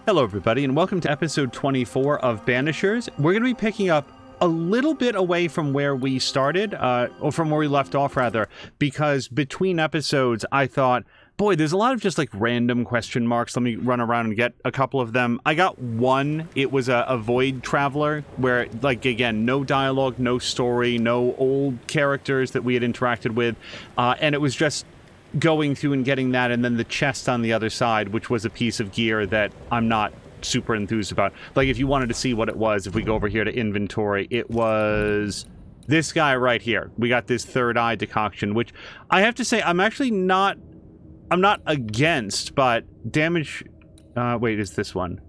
Hello, everybody, and welcome to episode 24 of Banishers. We're going to be picking up a little bit away from where we started, or from where we left off, rather, because between episodes, I thought, boy, there's a lot of just, like, random question marks. Let me run around and get a couple of them. I got one. It was a Void Traveler, where, like, again, no dialogue, no story, no old characters that we had interacted with, and it was just going through and getting that, and then the chest on the other side, which was a piece of gear that I'm not super enthused about. Like, if you wanted to see what it was, if we go over here to inventory, it was this guy right here. We got this third eye decoction, which I have to say I'm actually not against, but damage, wait, is this one?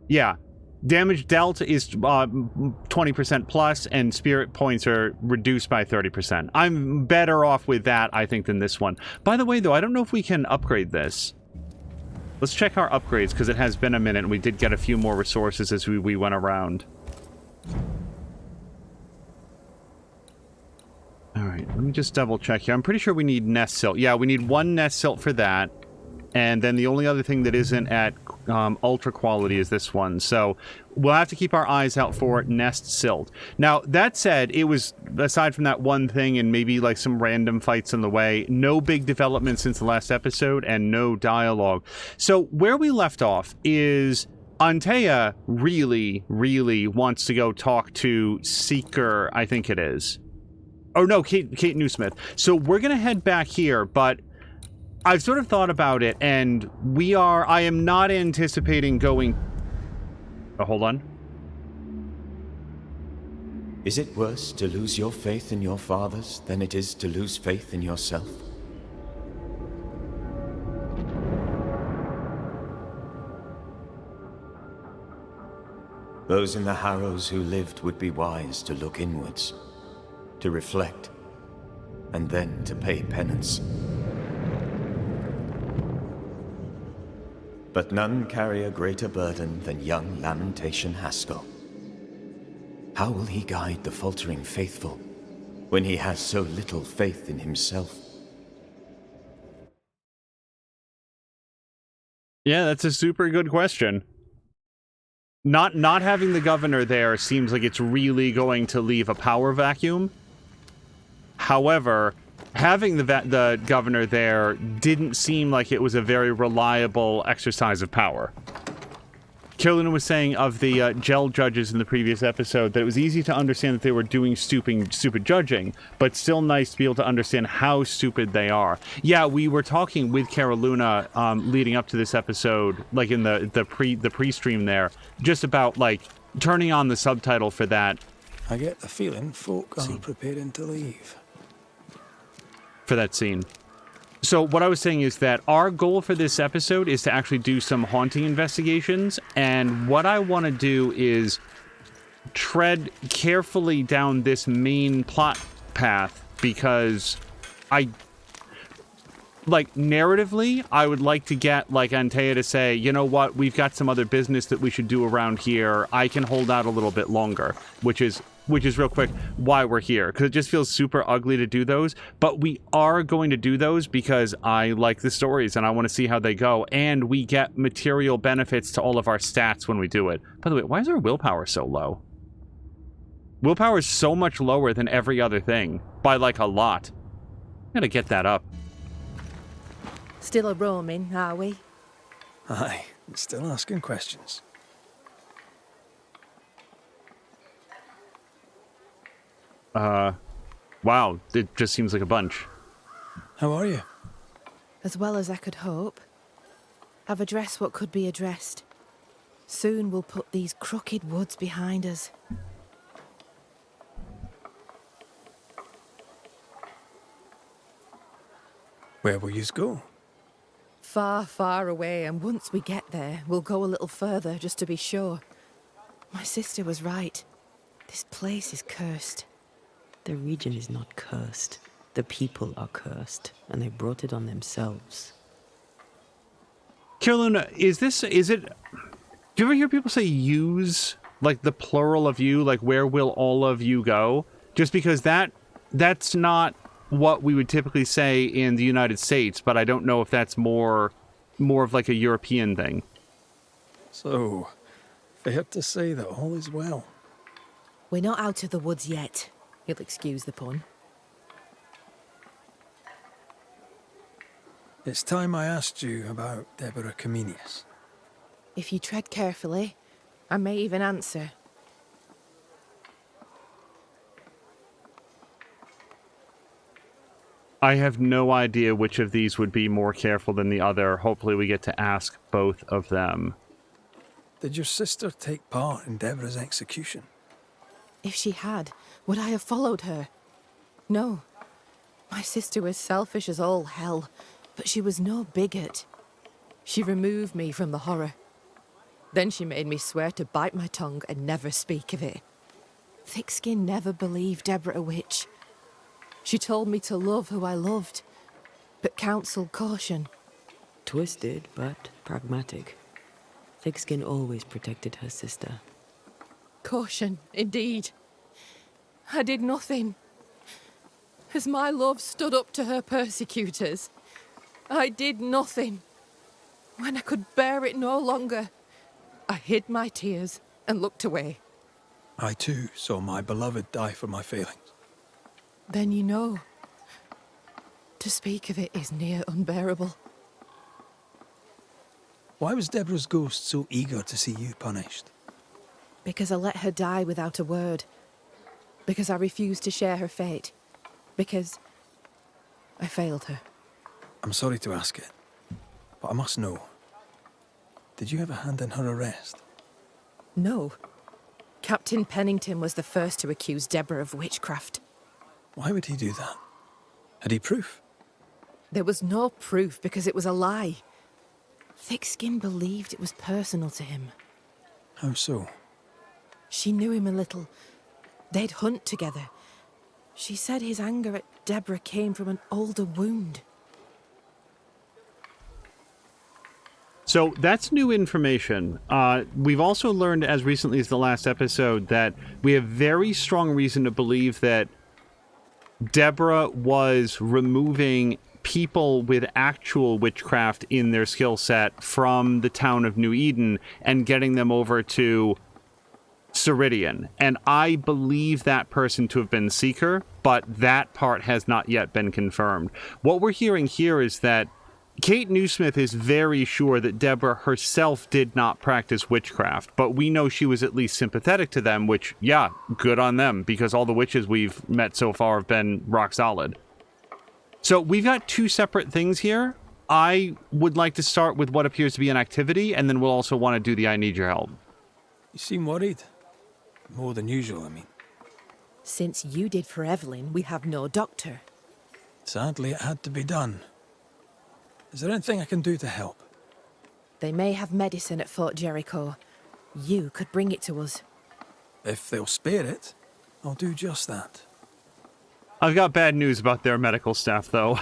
Yeah. Damage dealt is 20% plus, and spirit points are reduced by 30%. I'm better off with that, I think, than this one. By the way, though, I don't know if we can upgrade this. Let's check our upgrades, because it has been a minute, and we did get a few more resources as we went around. Alright, let me just double check here. I'm pretty sure we need nest silt. Yeah, we need one nest silt for that. And then the only other thing that isn't at ultra quality is this one. So we'll have to keep our eyes out for nest silt. Now, that said, it was, aside from that one thing and maybe like some random fights on the way, no big development since the last episode and no dialogue. So where we left off is Antea really, really wants to go talk to Seeker, I think it is. Oh no, Kate Newsmith. So we're going to head back here, but I've sort of thought about it, and I am not anticipating going... Oh, hold on. Is it worse to lose your faith in your fathers than it is to lose faith in yourself? Those in the Harrows who lived would be wise to look inwards, to reflect, and then to pay penance. But none carry a greater burden than young Lamentation Haskell. How will he guide the faltering faithful when he has so little faith in himself? Yeah, that's a super good question. Not having the governor there seems like it's really going to leave a power vacuum. However, having the governor there didn't seem like it was a very reliable exercise of power. Killian was saying of the gel judges in the previous episode that it was easy to understand that they were doing stupid judging, but still nice to be able to understand how stupid they are. Yeah, we were talking with Caroluna leading up to this episode, like in the pre-stream there, just about like turning on the subtitle for that. I get the feeling folk aren't preparing to leave. For that scene. So what I was saying is that our goal for this episode is to actually do some haunting investigations, and what I want to do is tread carefully down this main plot path, because narratively, I would like to get, like, Antea to say, you know what, we've got some other business that we should do around here. I can hold out a little bit longer, which is real quick why we're here, because it just feels super ugly to do those, but we are going to do those because I like the stories and I want to see how they go, and we get material benefits to all of our stats when we do it. By the way, why is our willpower so low? Willpower is so much lower than every other thing, by like a lot. Gotta get that up. Still a roaming, are we? Aye, still asking questions. Wow, it just seems like a bunch. How are you? As well as I could hope. I've addressed what could be addressed. Soon we'll put these crooked woods behind us. Where will yous go? Far, far away, and once we get there, we'll go a little further just to be sure. My sister was right. This place is cursed. The region is not cursed. The people are cursed, and they brought it on themselves. Carolina, is it... Do you ever hear people say "yous"? Like the plural of you, like where will all of you go? Just because that's not what we would typically say in the United States, but I don't know if that's more of like a European thing. So, fair to say that all is well. We're not out of the woods yet. You'll excuse the pun. It's time I asked you about Deborah Comenius. If you tread carefully, I may even answer. I have no idea which of these would be more careful than the other. Hopefully we get to ask both of them. Did your sister take part in Deborah's execution? If she had, would I have followed her? No. My sister was selfish as all hell, but she was no bigot. She removed me from the horror. Then she made me swear to bite my tongue and never speak of it. Thickskin never believed Deborah a witch. She told me to love who I loved, but counselled caution. Twisted, but pragmatic. Thickskin always protected her sister. Caution, indeed. I did nothing. As my love stood up to her persecutors, I did nothing. When I could bear it no longer, I hid my tears and looked away. I too saw my beloved die for my failings. Then you know. To speak of it is near unbearable. Why was Deborah's ghost so eager to see you punished? Because I let her die without a word. Because I refused to share her fate. Because I failed her. I'm sorry to ask it, but I must know. Did you have a hand in her arrest? No. Captain Pennington was the first to accuse Deborah of witchcraft. Why would he do that? Had he proof? There was no proof because it was a lie. Thickskin believed it was personal to him. How so? She knew him a little. They'd hunt together. She said his anger at Deborah came from an older wound. So that's new information. We've also learned as recently as the last episode that we have very strong reason to believe that Deborah was removing people with actual witchcraft in their skill set from the town of New Eden and getting them over to Ceridian. And I believe that person to have been Seeker, but that part has not yet been confirmed. What we're hearing here is that Kate Newsmith is very sure that Deborah herself did not practice witchcraft, but we know she was at least sympathetic to them, which, yeah, good on them, because all the witches we've met so far have been rock solid. So we've got two separate things here. I would like to start with what appears to be an activity, and then we'll also want to do the I need your help. You seem worried. More than usual, I mean. Since you did for Evelyn, we have no doctor. Sadly, it had to be done. Is there anything I can do to help? They may have medicine at Fort Jericho. You could bring it to us. If they'll spare it, I'll do just that. I've got bad news about their medical staff, though.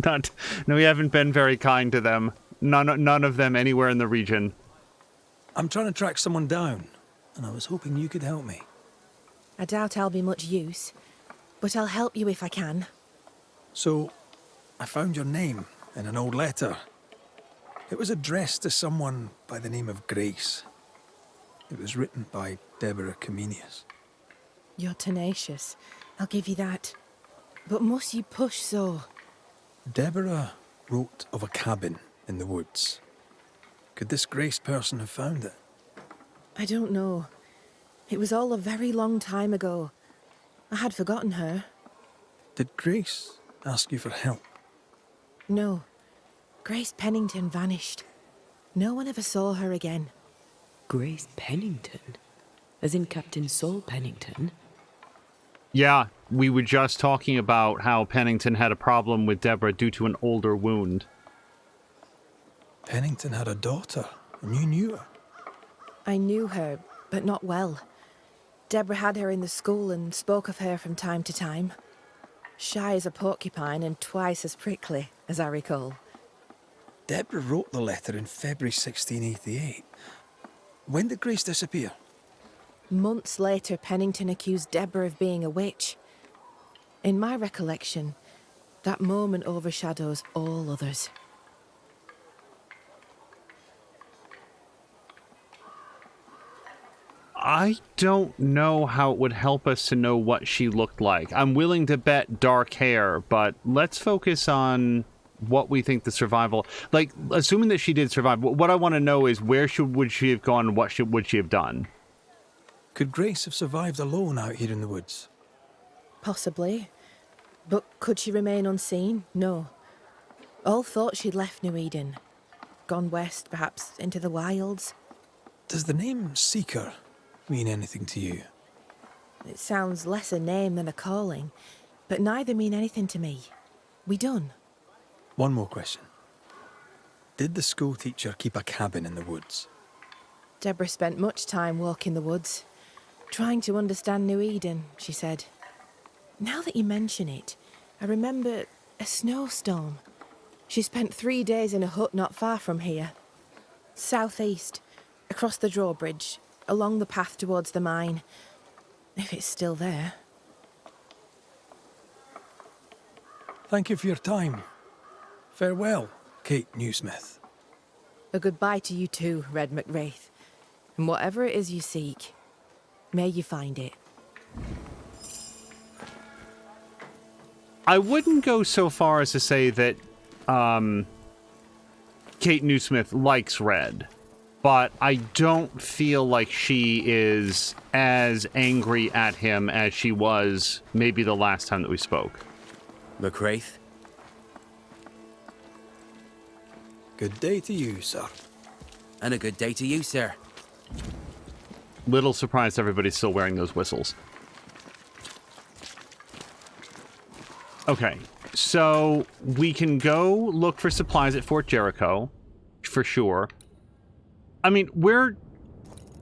No, we haven't been very kind to them. None of them anywhere in the region. I'm trying to track someone down, and I was hoping you could help me. I doubt I'll be much use, but I'll help you if I can. So, I found your name in an old letter. It was addressed to someone by the name of Grace. It was written by Deborah Comenius. You're tenacious. I'll give you that. But must you push so? Deborah wrote of a cabin in the woods. Could this Grace person have found it? I don't know. It was all a very long time ago. I had forgotten her. Did Grace ask you for help? No. Grace Pennington vanished. No one ever saw her again. Grace Pennington? As in Captain Saul Pennington? Yeah, we were just talking about how Pennington had a problem with Deborah due to an older wound. Pennington had a daughter, and you knew her. I knew her, but not well. Deborah had her in the school and spoke of her from time to time. Shy as a porcupine and twice as prickly, as I recall. Deborah wrote the letter in February 1688. When did Grace disappear? Months later, Pennington accused Deborah of being a witch. In my recollection, that moment overshadows all others. I don't know how it would help us to know what she looked like. I'm willing to bet dark hair, but let's focus on what we think the survival... Like, assuming that she did survive, what I want to know is would she have gone and what would she have done? Could Grace have survived alone out here in the woods? Possibly. But could she remain unseen? No. All thought she'd left New Eden. Gone west, perhaps into the wilds. Does the name Seeker mean anything to you? It sounds less a name than a calling, but neither mean anything to me. We done. One more question. Did the schoolteacher keep a cabin in the woods? Deborah spent much time walking the woods, trying to understand New Eden, she said. Now that you mention it, I remember a snowstorm. She spent 3 days in a hut not far from here. Southeast, across the drawbridge, along the path towards the mine. If it's still there. Thank you for your time. Farewell, Kate Newsmith. A goodbye to you too, Red McWraith. And whatever it is you seek, may you find it. I wouldn't go so far as to say that Kate Newsmith likes Red, but I don't feel like she is as angry at him as she was maybe the last time that we spoke. McWraith? Good day to you, sir. And a good day to you, sir. Little surprised everybody's still wearing those whistles. Okay, so we can go look for supplies at Fort Jericho, for sure. I mean, we're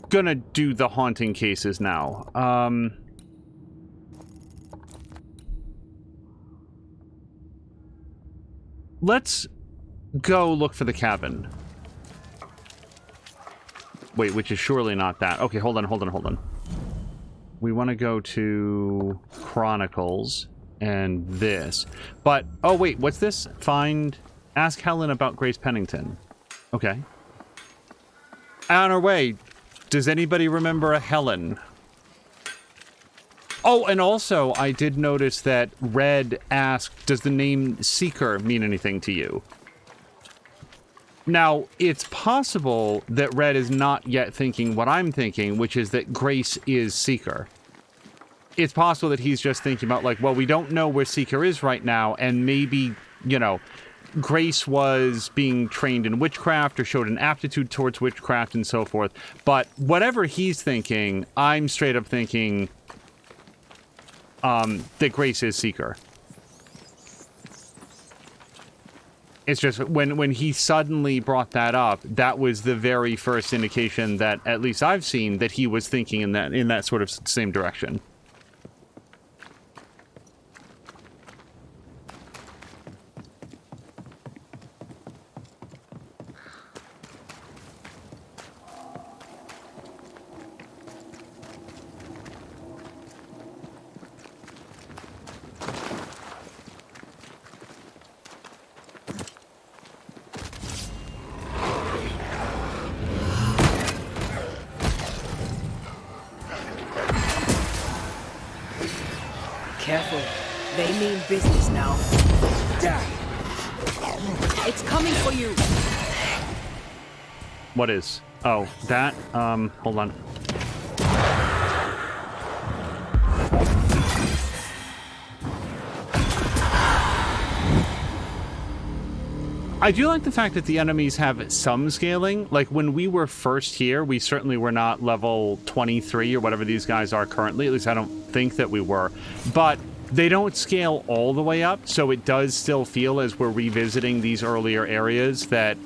gonna do the haunting cases now. Let's go look for the cabin. Wait, which is surely not that. Okay, hold on. We want to go to Chronicles and this. But, oh wait, what's this? Ask Helen about Grace Pennington. Okay. On our way, does anybody remember a Helen? Oh, and also, I did notice that Red asked, does the name Seeker mean anything to you? Now, it's possible that Red is not yet thinking what I'm thinking, which is that Grace is Seeker. It's possible that he's just thinking about, like, well, we don't know where Seeker is right now, and maybe, you know, Grace was being trained in witchcraft or showed an aptitude towards witchcraft and so forth. But whatever he's thinking, I'm straight up thinking that Grace is Seeker. It's just when he suddenly brought that up, that was the very first indication that, at least I've seen, that he was thinking in that sort of same direction. Careful. They mean business now. It's coming for you. What is? Oh, that? Hold on. I do like the fact that the enemies have some scaling. Like, when we were first here, we certainly were not level 23 or whatever these guys are currently. At least I don't think that we were. But they don't scale all the way up, so it does still feel, as we're revisiting these earlier areas, that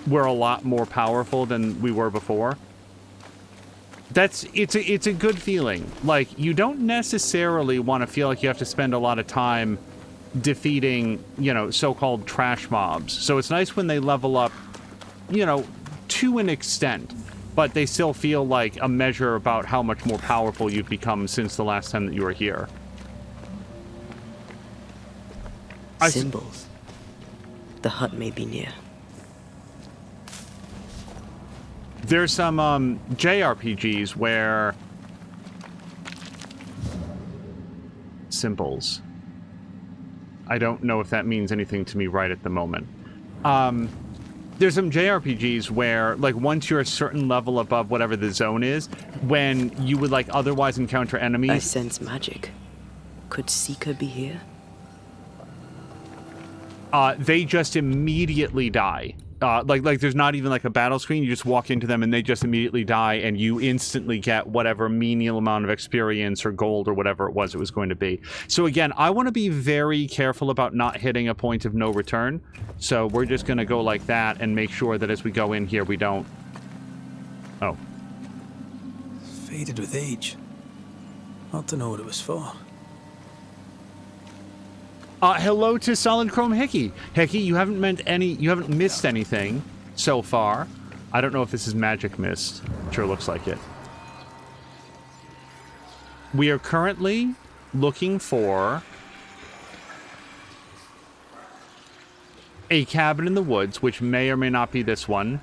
we're a lot more powerful than we were before. It's a good feeling. Like, you don't necessarily want to feel like you have to spend a lot of time defeating, you know, so-called trash mobs. So it's nice when they level up, you know, to an extent, but they still feel like a measure about how much more powerful you've become since the last time that you were here. Symbols. The hut may be near. There's some JRPGs where symbols. I don't know if that means anything to me right at the moment. There's some JRPGs where, like, once you're a certain level above whatever the zone is, when you would, like, otherwise encounter enemies... I sense magic. Could Seeker be here? They just immediately die. Like there's not even, like, a battle screen. You just walk into them and they just immediately die, and you instantly get whatever menial amount of experience or gold or whatever it was going to be. So again, I want to be very careful about not hitting a point of no return. So we're just going to go like that and make sure that as we go in here, we don't... Oh. Faded with age. Not to know what it was for. Hello to Solid Chrome Hickey. Hickey, you haven't missed anything so far. I don't know if this is magic mist. Sure looks like it. We are currently looking for a cabin in the woods, which may or may not be this one.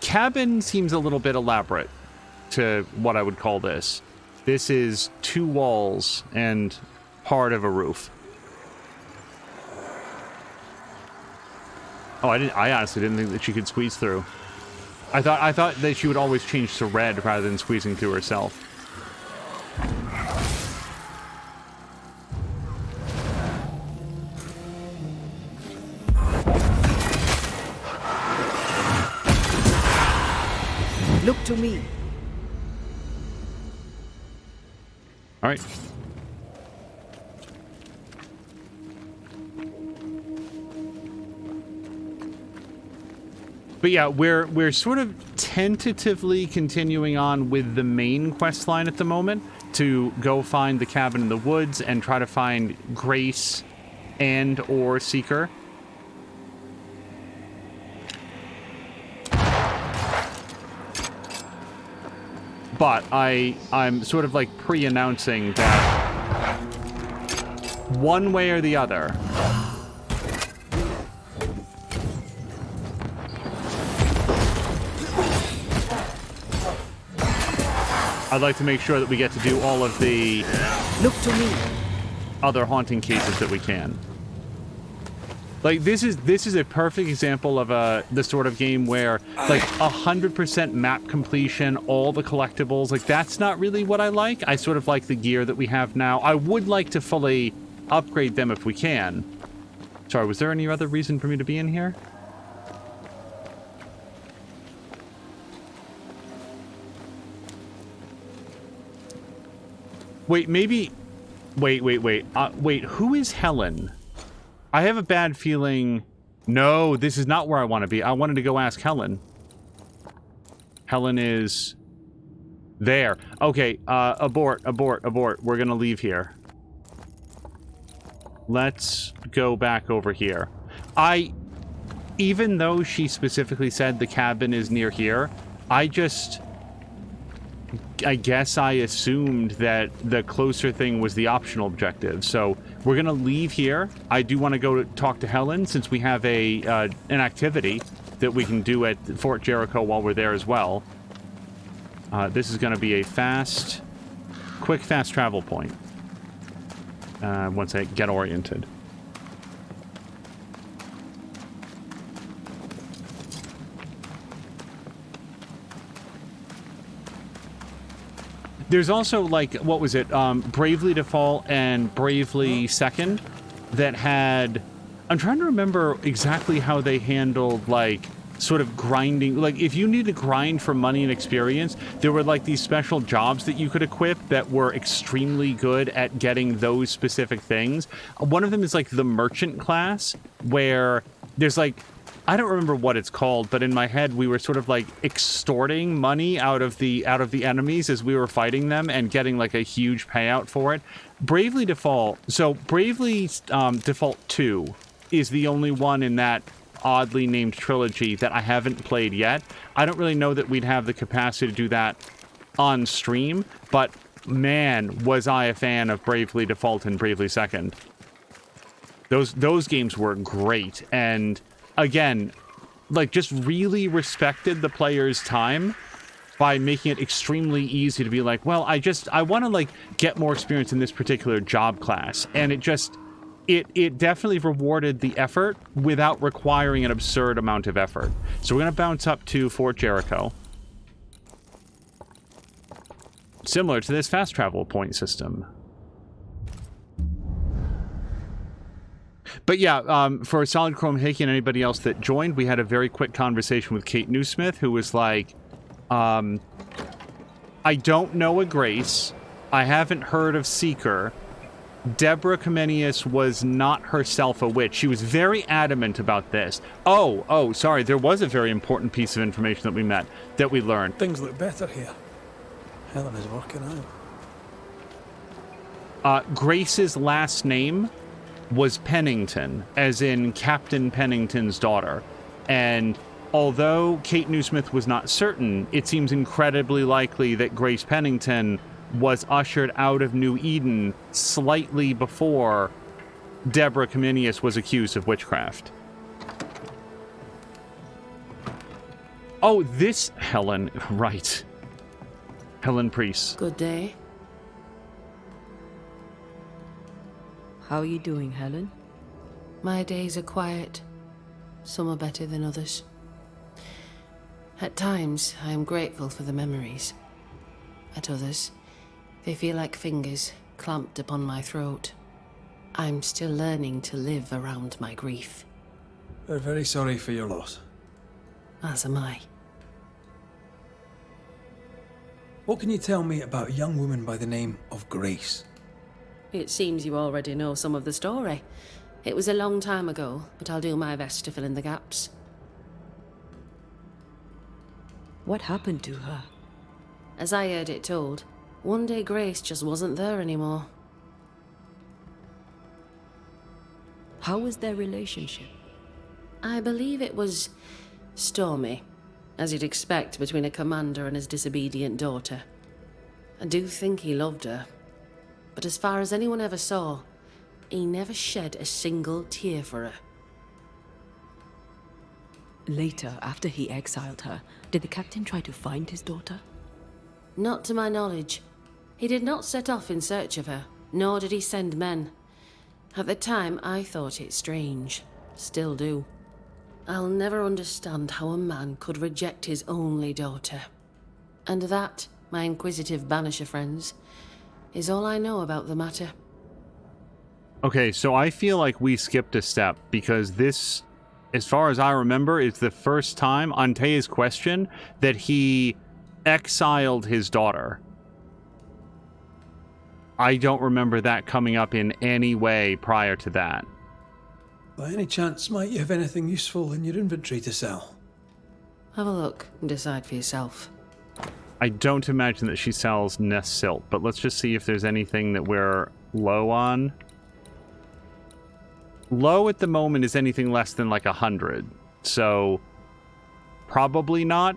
Cabin seems a little bit elaborate to what I would call this. This is 2 walls and part of a roof. Oh, I honestly didn't think that she could squeeze through. I thought that she would always change to red rather than squeezing through herself. Look to me. All right. But yeah, we're sort of tentatively continuing on with the main quest line at the moment to go find the cabin in the woods and try to find Grace and or Seeker. But I'm sort of like pre-announcing that one way or the other, I'd like to make sure that we get to do all of the Look to me. other haunting cases that we can. Like, this is a perfect example of the sort of game where, like, 100% map completion, all the collectibles, like, that's not really what I like. I sort of like the gear that we have now. I would like to fully upgrade them if we can. Sorry, was there any other reason for me to be in here? Wait, maybe... Wait. Wait, who is Helen? I have a bad feeling... No, this is not where I want to be. I wanted to go ask Helen. Helen is... there. Okay, abort. We're gonna leave here. Let's go back over here. Even though she specifically said the cabin is near here, I guess I assumed that the closer thing was the optional objective. So we're going to leave here. I do want to go talk to Helen since we have an activity that we can do at Fort Jericho while we're there as well. This is going to be a quick, fast travel point once I get oriented. There's also, like, what was it? Bravely Default and Bravely Second that had... I'm trying to remember exactly how they handled, like, sort of grinding. Like, if you need to grind for money and experience, there were, like, these special jobs that you could equip that were extremely good at getting those specific things. One of them is, like, the Merchant class, where there's, like... I don't remember what it's called, but in my head we were sort of like extorting money out of the enemies as we were fighting them and getting like a huge payout for it. Bravely Default. So Bravely Default 2 is the only one in that oddly named trilogy that I haven't played yet. I don't really know that we'd have the capacity to do that on stream, but man, was I a fan of Bravely Default and Bravely Second. Those games were great, and again, like, just really respected the player's time by making it extremely easy to be like, well, I want to, like, get more experience in this particular job class. And it definitely rewarded the effort without requiring an absurd amount of effort. So we're going to bounce up to Fort Jericho. Similar to this fast travel point system. But yeah, for Solid Chrome Hickey and anybody else that joined, we had a very quick conversation with Kate Newsmith, who was like, I don't know a Grace. I haven't heard of Seeker. Deborah Comenius was not herself a witch. She was very adamant about this. Oh, sorry. There was a very important piece of information that we learned. Things look better here. Helen is working out. Grace's last name was Pennington, as in Captain Pennington's daughter. And although Kate Newsmith was not certain, it seems incredibly likely that Grace Pennington was ushered out of New Eden slightly before Deborah Comenius was accused of witchcraft. Oh, this Helen, right. Helen Priest. Good day. How are you doing, Helen? My days are quiet. Some are better than others. At times, I am grateful for the memories. At others, they feel like fingers clamped upon my throat. I'm still learning to live around my grief. We're very sorry for your loss. As am I. What can you tell me about a young woman by the name of Grace? It seems you already know some of the story. It was a long time ago, but I'll do my best to fill in the gaps. What happened to her? As I heard it told, one day Grace just wasn't there anymore. How was their relationship? I believe it was stormy, as you'd expect between a commander and his disobedient daughter. I do think he loved her, but as far as anyone ever saw, he never shed a single tear for her. Later, after he exiled her, did the captain try to find his daughter? Not to my knowledge. He did not set off in search of her, nor did he send men. At the time, I thought it strange. Still do. I'll never understand how a man could reject his only daughter. And that, my inquisitive Banisher friends, is all I know about the matter. Okay, so I feel like we skipped a step because this, as far as I remember, is the first time on Tea's question that he exiled his daughter. I don't remember that coming up in any way prior to that. By any chance, might you have anything useful in your inventory to sell? Have a look and decide for yourself. I don't imagine that she sells Nest Silt, but let's just see if there's anything that we're low on. Low at the moment is anything less than like 100, so probably not.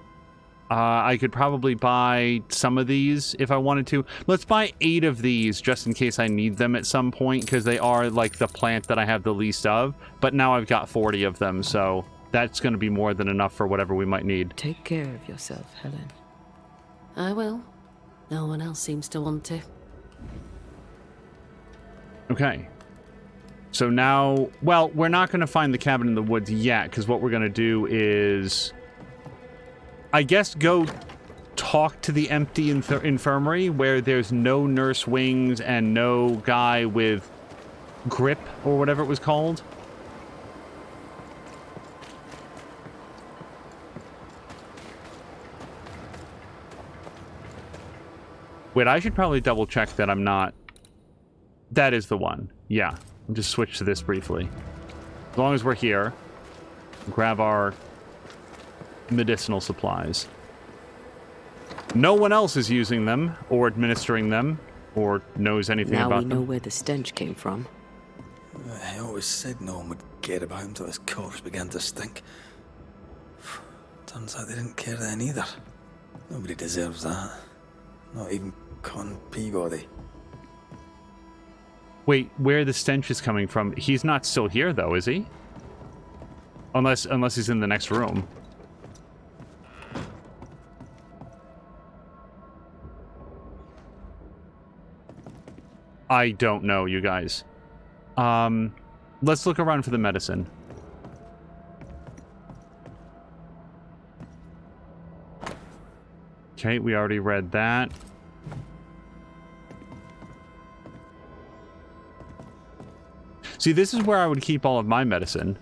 I could probably buy some of these if I wanted to. Let's buy 8 of these just in case I need them at some point, because they are like the plant that I have the least of. But now I've got 40 of them, so that's going to be more than enough for whatever we might need. Take care of yourself, Helen. I will. No one else seems to want to. Okay. So now, well, we're not going to find the cabin in the woods yet, because what we're going to do is, I guess, go talk to the empty infirmary where there's no nurse wings and no guy with grip or whatever it was called. Wait, I should probably double check that I'm not. That is the one. Yeah. I'll just switch to this briefly. As long as we're here, grab our medicinal supplies. No one else is using them or administering them or knows anything Now about we them. know where the stench came from. I always said no one would care about him until his corpse began to stink. Turns out they didn't care then either. Nobody deserves that. Not even Con Peabody. Wait, where the stench is coming from? He's not still here, though, is he? Unless he's in the next room. I don't know, you guys. Let's look around for the medicine. Okay, we already read that. See, this is where I would keep all of my medicine.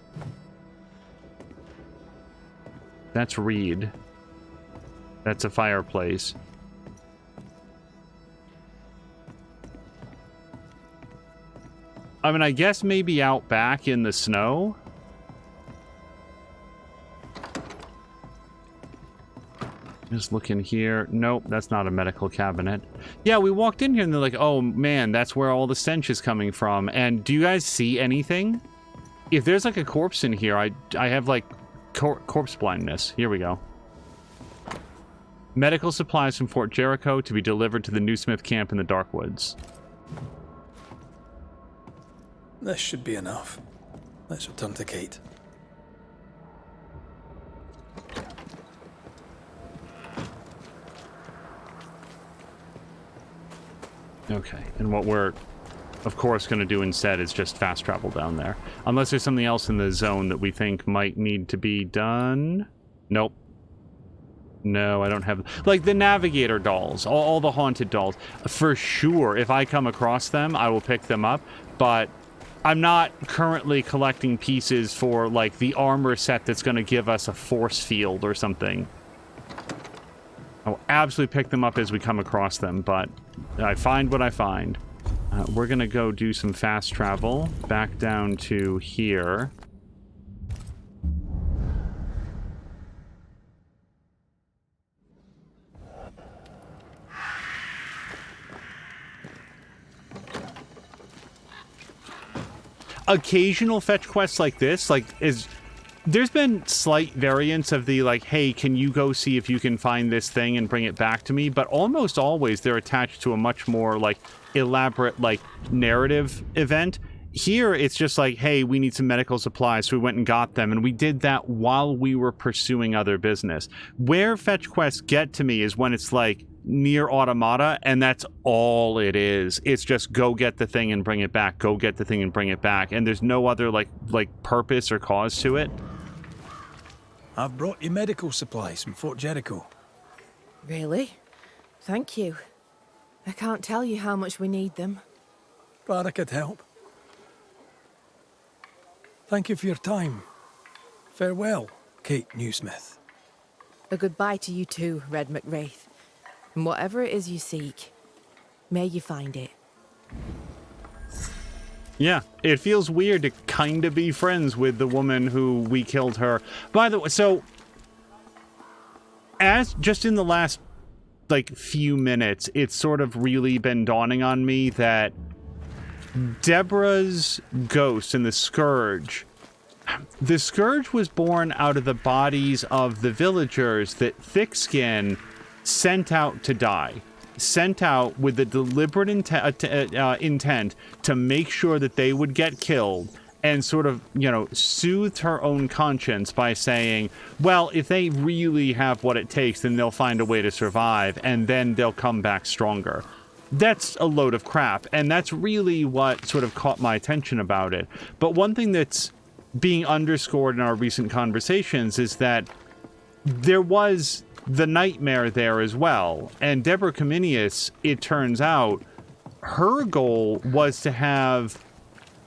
That's reed. That's a fireplace. I mean, I guess maybe out back in the snow. Just looking here. Nope, that's not a medical cabinet. Yeah, we walked in here and they're like, oh man, that's where all the stench is coming from. And do you guys see anything? If there's like a corpse in here, I have like corpse blindness. Here we go. Medical supplies from Fort Jericho to be delivered to the Newsmith camp in the Darkwoods. This should be enough. Let's return to Kate. Okay, and what we're, of course, going to do instead is just fast travel down there. Unless there's something else in the zone that we think might need to be done. Nope. No, I don't have... Like, the Navigator dolls, all the haunted dolls. For sure, if I come across them, I will pick them up. But I'm not currently collecting pieces for, like, the armor set that's going to give us a force field or something. I'll absolutely pick them up as we come across them, but I find what I find. We're going to go do some fast travel back down to here. Occasional fetch quests like this, there's been slight variants of the, like, hey, can you go see if you can find this thing and bring it back to me? But almost always they're attached to a much more, like, elaborate, like, narrative event. Here, it's just like, hey, we need some medical supplies, so we went and got them, and we did that while we were pursuing other business. Where fetch quests get to me is when it's, like, near automata, and that's all it is. It's just go get the thing and bring it back, go get the thing and bring it back, and there's no other, like purpose or cause to it. I've brought you medical supplies from Fort Jericho. Really? Thank you. I can't tell you how much we need them. Glad I could help. Thank you for your time. Farewell, Kate Newsmith. A goodbye to you too, Red McWraith. And whatever it is you seek, may you find it. Yeah, it feels weird to kind of be friends with the woman who we killed her. By the way, so as just in the last like few minutes, it's sort of really been dawning on me that Deborah's ghost and the Scourge was born out of the bodies of the villagers that Thickskin sent out to die. Sent out with the deliberate intent to make sure that they would get killed, and sort of, you know, soothed her own conscience by saying, well, if they really have what it takes, then they'll find a way to survive, and then they'll come back stronger. That's a load of crap, and that's really what sort of caught my attention about it. But one thing that's being underscored in our recent conversations is that there was the nightmare there as well. And Deborah Cominius, it turns out, her goal was to have,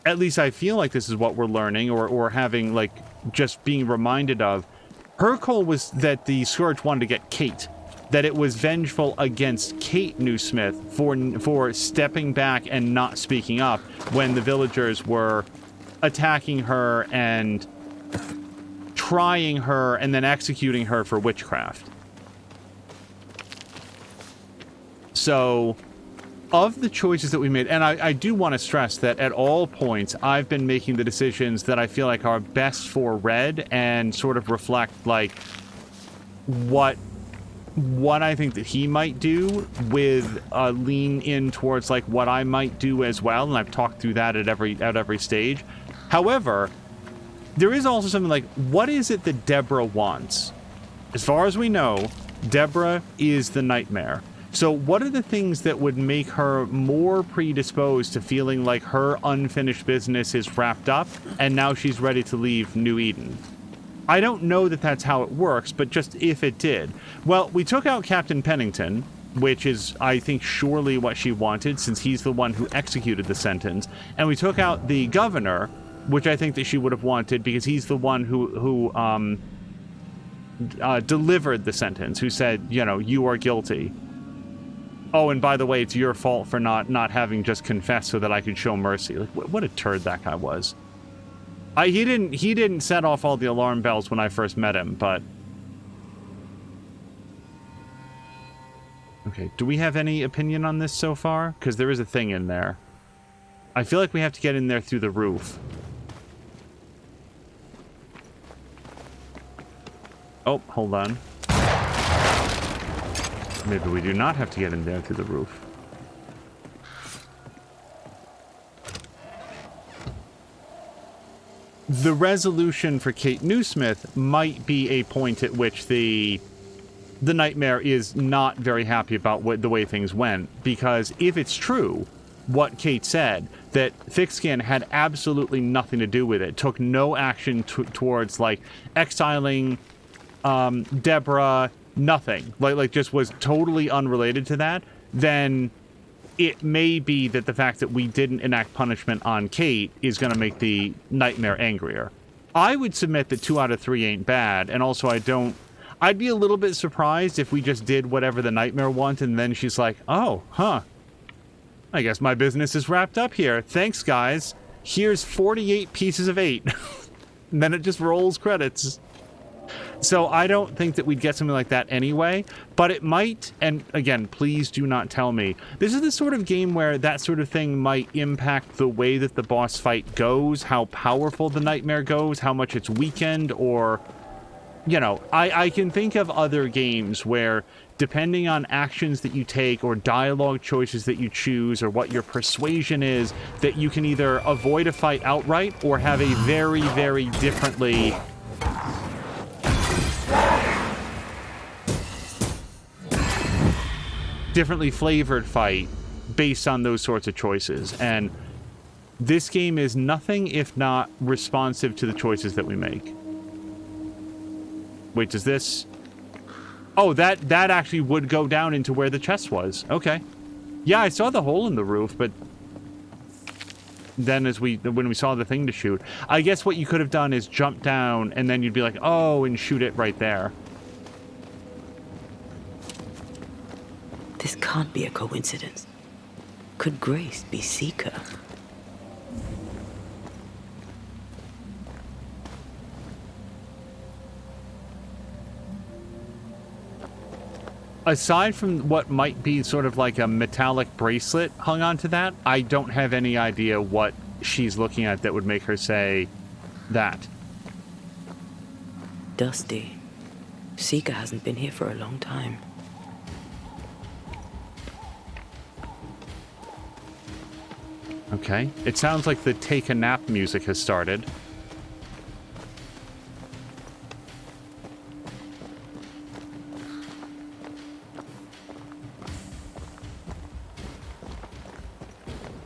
at least I feel like this is what we're learning, or having, like, just being reminded of, her goal was that the Scourge wanted to get Kate. That it was vengeful against Kate Newsmith for stepping back and not speaking up when the villagers were attacking her and trying her and then executing her for witchcraft. So, of the choices that we made, and I do want to stress that at all points, I've been making the decisions that I feel like are best for Red and sort of reflect, like, what I think that he might do, with a lean in towards, like, what I might do as well, and I've talked through that at every stage. However, there is also something like, what is it that Deborah wants? As far as we know, Deborah is the nightmare. So what are the things that would make her more predisposed to feeling like her unfinished business is wrapped up and now she's ready to leave New Eden? I don't know that that's how it works, but just if it did. Well, we took out Captain Pennington, which is, I think, surely what she wanted, since he's the one who executed the sentence. And we took out the governor, which I think that she would have wanted, because he's the one who delivered the sentence, who said, you know, you are guilty. Oh, and by the way, it's your fault for not having just confessed so that I could show mercy. Like, what a turd that guy was. He didn't set off all the alarm bells when I first met him, but... Okay, do we have any opinion on this so far? Because there is a thing in there. I feel like we have to get in there through the roof. Oh, hold on. Maybe we do not have to get in there through the roof. The resolution for Kate Newsmith might be a point at which the nightmare is not very happy about the way things went, because if it's true, what Kate said, that Thickskin had absolutely nothing to do with it, took no action towards, like, exiling Deborah, nothing, like just was totally unrelated to that, then it may be that the fact that we didn't enact punishment on Kate is going to make the nightmare angrier. I would submit that 2 out of 3 ain't bad, and also I'd be a little bit surprised if we just did whatever the nightmare wants, and then she's like, oh, huh, I guess my business is wrapped up here. Thanks, guys. Here's 48 pieces of 8. And then it just rolls credits. So I don't think that we'd get something like that anyway, but it might, and again, please do not tell me. This is the sort of game where that sort of thing might impact the way that the boss fight goes, how powerful the nightmare goes, how much it's weakened, or, you know, I can think of other games where, depending on actions that you take or dialogue choices that you choose or what your persuasion is, that you can either avoid a fight outright or have a very, very differently... differently flavored fight based on those sorts of choices. And this game is nothing if not responsive to the choices that we make. Wait, does this... Oh, that actually would go down into where the chest was. Okay. Yeah, I saw the hole in the roof, but then when we saw the thing to shoot, I guess what you could have done is jump down and then you'd be like, oh, and shoot it right there. This can't be a coincidence. Could Grace be Seeker? Aside from what might be sort of like a metallic bracelet hung onto that, I don't have any idea what she's looking at that would make her say that. Dusty. Seeker hasn't been here for a long time. Okay. It sounds like the take a nap music has started.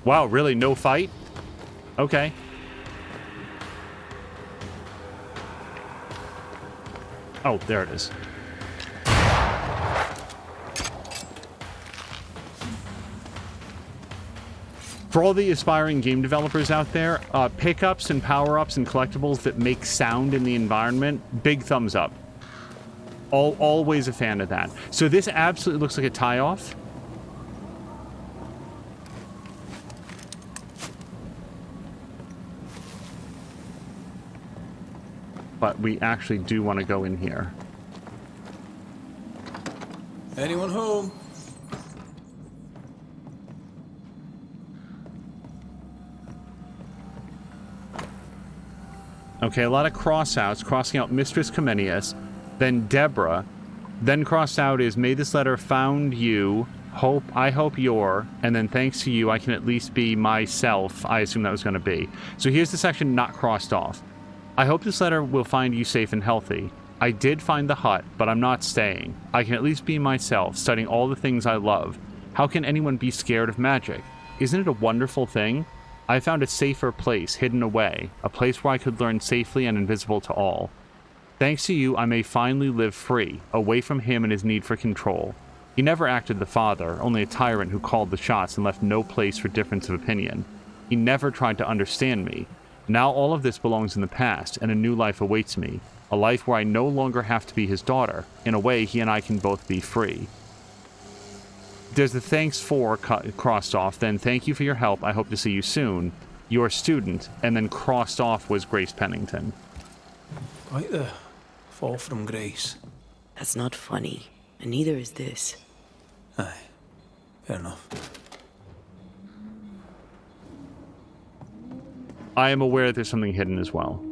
Wow, really? No fight? Okay. Oh, there it is. For all the aspiring game developers out there, pickups and power-ups and collectibles that make sound in the environment, big thumbs up. Always a fan of that. So this absolutely looks like a tie-off. But we actually do want to go in here. Anyone home? Okay, a lot of cross-outs. Crossing out Mistress Comenius, then Deborah, then crossed out is, may this letter found you, I hope you're, and then thanks to you, I can at least be myself. I assume that was going to be. So here's the section not crossed off. I hope this letter will find you safe and healthy. I did find the hut, but I'm not staying. I can at least be myself, studying all the things I love. How can anyone be scared of magic? Isn't it a wonderful thing? I found a safer place, hidden away, a place where I could learn safely and invisible to all. Thanks to you, I may finally live free, away from him and his need for control. He never acted the father, only a tyrant who called the shots and left no place for difference of opinion. He never tried to understand me. Now all of this belongs in the past, and a new life awaits me. A life where I no longer have to be his daughter. In a way, he and I can both be free. There's the thanks for crossed off, then thank you for your help, I hope to see you soon. Your student, and then crossed off was Grace Pennington. Quite the fall from grace. That's not funny, and neither is this. Aye, fair enough. I am aware that there's something hidden as well.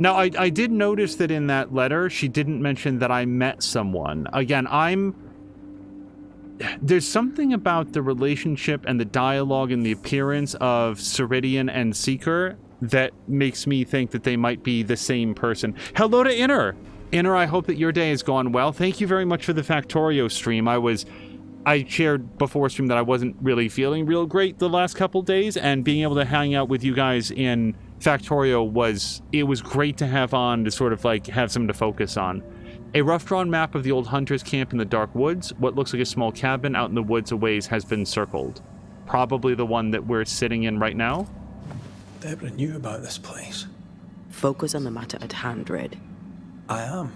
Now, I did notice that in that letter, she didn't mention that I met someone. Again, there's something about the relationship and the dialogue and the appearance of Ceridian and Seeker that makes me think that they might be the same person. Hello to Inner! Inner, I hope that your day has gone well. Thank you very much for the Factorio stream. I shared before stream that I wasn't really feeling real great the last couple days, and being able to hang out with you guys in Factorio was great to have on, to sort of like have something to focus on. A rough-drawn map of the old hunters' camp in the dark woods. What looks like a small cabin out in the woods a ways has been circled. Probably the one that we're sitting in right now. Deborah knew about this place. Focus on the matter at hand, Red. I am.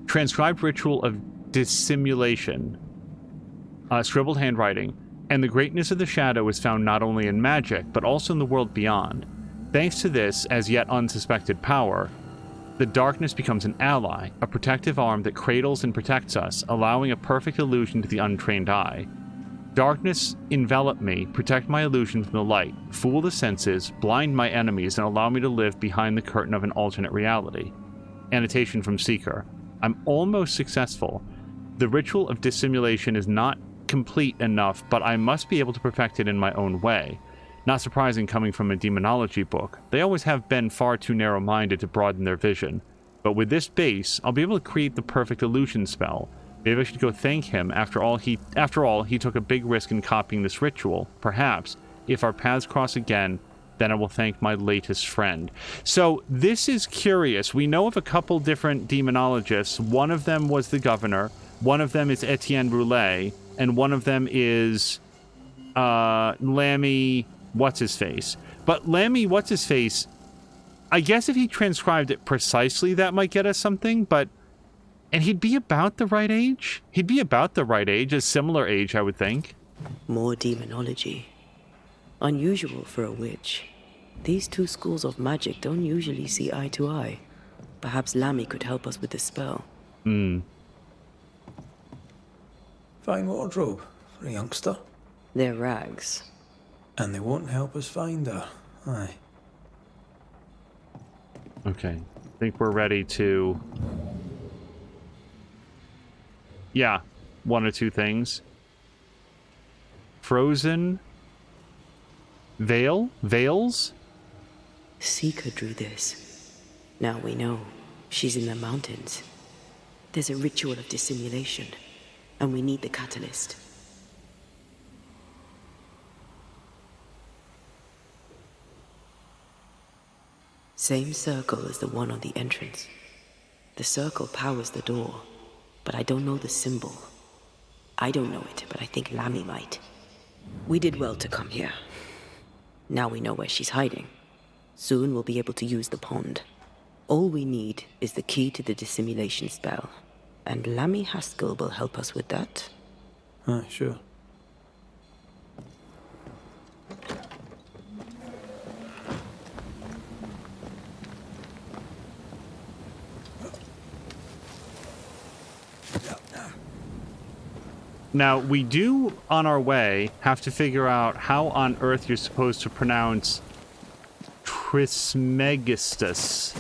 Transcribed ritual of dissimulation. Scribbled handwriting. And the greatness of the shadow is found not only in magic, but also in the world beyond. Thanks to this, as yet unsuspected power, the darkness becomes an ally, a protective arm that cradles and protects us, allowing a perfect illusion to the untrained eye. Darkness envelop me, protect my illusion from the light, fool the senses, blind my enemies, and allow me to live behind the curtain of an alternate reality. Annotation from Seeker. I'm almost successful. The ritual of dissimulation is not complete enough, but I must be able to perfect it in my own way. Not surprising coming from a demonology book. They always have been far too narrow-minded to broaden their vision. But with this base, I'll be able to create the perfect illusion spell. Maybe I should go thank him. After all, he took a big risk in copying this ritual. Perhaps, if our paths cross again, then I will thank my latest friend. So, this is curious. We know of a couple different demonologists. One of them was the governor. One of them is Etienne Roulet. And one of them is Lammy What's-His-Face. But Lammy What's-His-Face, I guess if he transcribed it precisely, that might get us something, but... And he'd be about the right age? He'd be about the right age, a similar age, I would think. More demonology. Unusual for a witch. These two schools of magic don't usually see eye to eye. Perhaps Lammy could help us with the spell. Fine wardrobe for a youngster. They're rags. And they won't help us find her. Aye. Okay. I think we're ready to... Yeah. One or two things. Frozen... Veils? Seeker drew this. Now we know. She's in the mountains. There's a ritual of dissimulation. And we need the catalyst. Same circle as the one on the entrance. The circle powers the door, but I don't know the symbol. I don't know it, but I think Lammy might. We did well to come here. Now we know where she's hiding. Soon we'll be able to use the pond. All we need is the key to the dissimulation spell. And Lammy Haskell will help us with that. Aye, sure. Now, we do, on our way, have to figure out how on earth you're supposed to pronounce Trismegistus.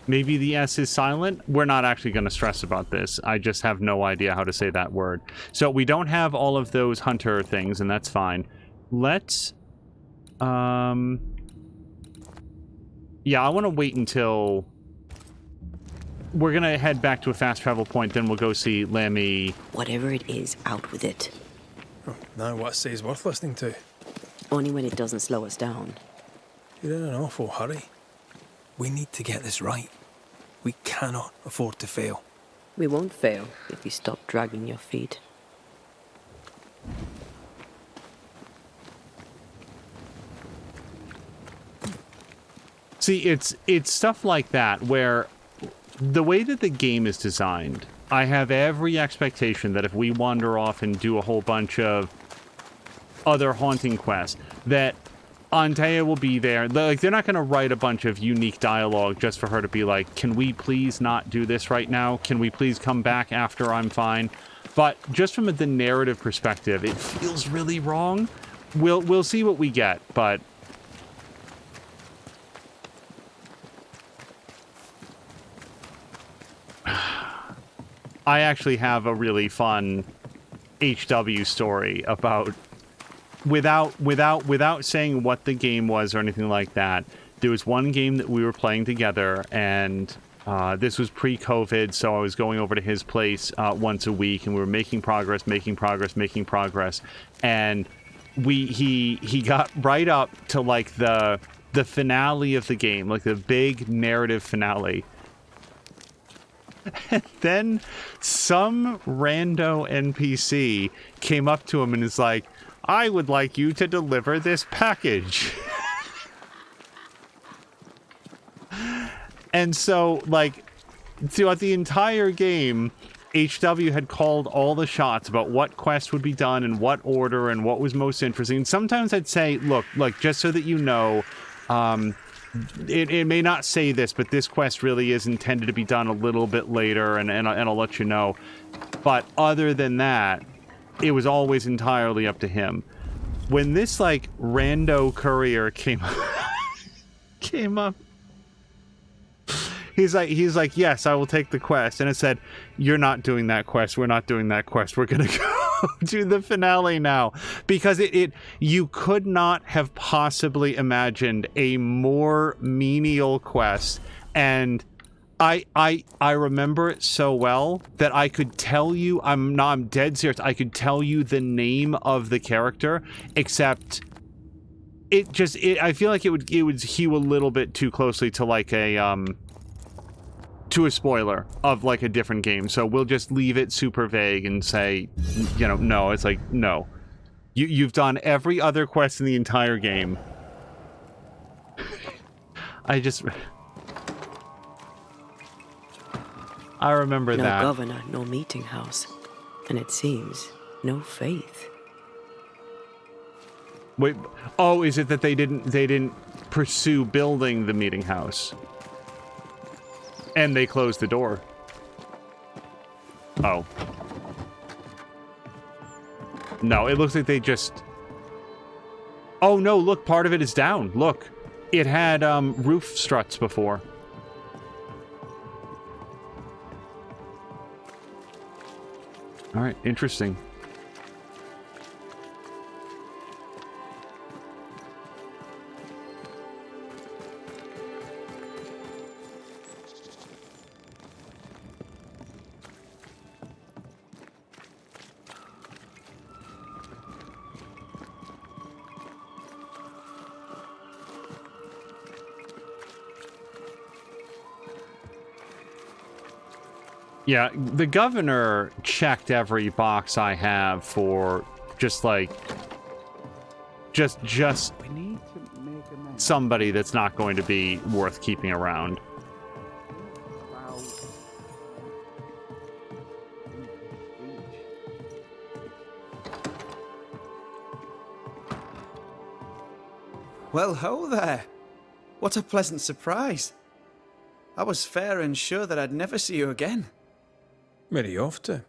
Maybe the S is silent. We're not actually going to stress about this. I just have no idea how to say that word. So we don't have all of those hunter things, and that's fine. Let's... Yeah, I want to wait until... We're going to head back to a fast travel point, then we'll go see Lammy. Whatever it is, out with it. Oh, now what I say is worth listening to. Only when it doesn't slow us down. You're in an awful hurry. We need to get this right. We cannot afford to fail. We won't fail if you stop dragging your feet. See, it's stuff like that where the way that the game is designed, I have every expectation that if we wander off and do a whole bunch of other haunting quests, that Antea will be there. Like, they're not going to write a bunch of unique dialogue just for her to be like, can we please not do this right now? Can we please come back after I'm fine? But just from the narrative perspective, it feels really wrong. We'll see what we get, but... I actually have a really fun HW story about... Without saying what the game was or anything like that, there was one game that we were playing together, and this was pre-COVID, so I was going over to his place once a week, and we were making progress, and he got right up to like the finale of the game, like the big narrative finale. And then some rando NPC came up to him and is like, I would like you to deliver this package. And so, like, throughout the entire game, HW had called all the shots about what quest would be done in what order and what was most interesting. Sometimes I'd say, look, like, just so that you know, it may not say this, but this quest really is intended to be done a little bit later, and I'll let you know. But other than that, it was always entirely up to him. When this, like, rando courier came up, he's like, yes, I will take the quest. And it said, you're not doing that quest. We're not doing that quest. We're going to go do the finale now. Because you could not have possibly imagined a more menial quest. And I remember it so well that I could tell you, I'm dead serious, I could tell you the name of the character, except I feel like it would hew a little bit too closely to like to a spoiler of like a different game. So we'll just leave it super vague and say, you know, no, it's like, no. You've done every other quest in the entire game. I remember that. No governor, no meeting house. And it seems, no faith. Wait, oh, is it that they didn't pursue building the meeting house? And they closed the door. Oh. No, it looks like they just... Oh no, look, part of it is down. Look. It had roof struts before. All right, interesting. Yeah, the governor checked every box I have for just like just We need to make a mess. somebody that's not going to be worth keeping around. Well, ho there. What a pleasant surprise. I was fair and sure that I'd never see you again. Where are you off to?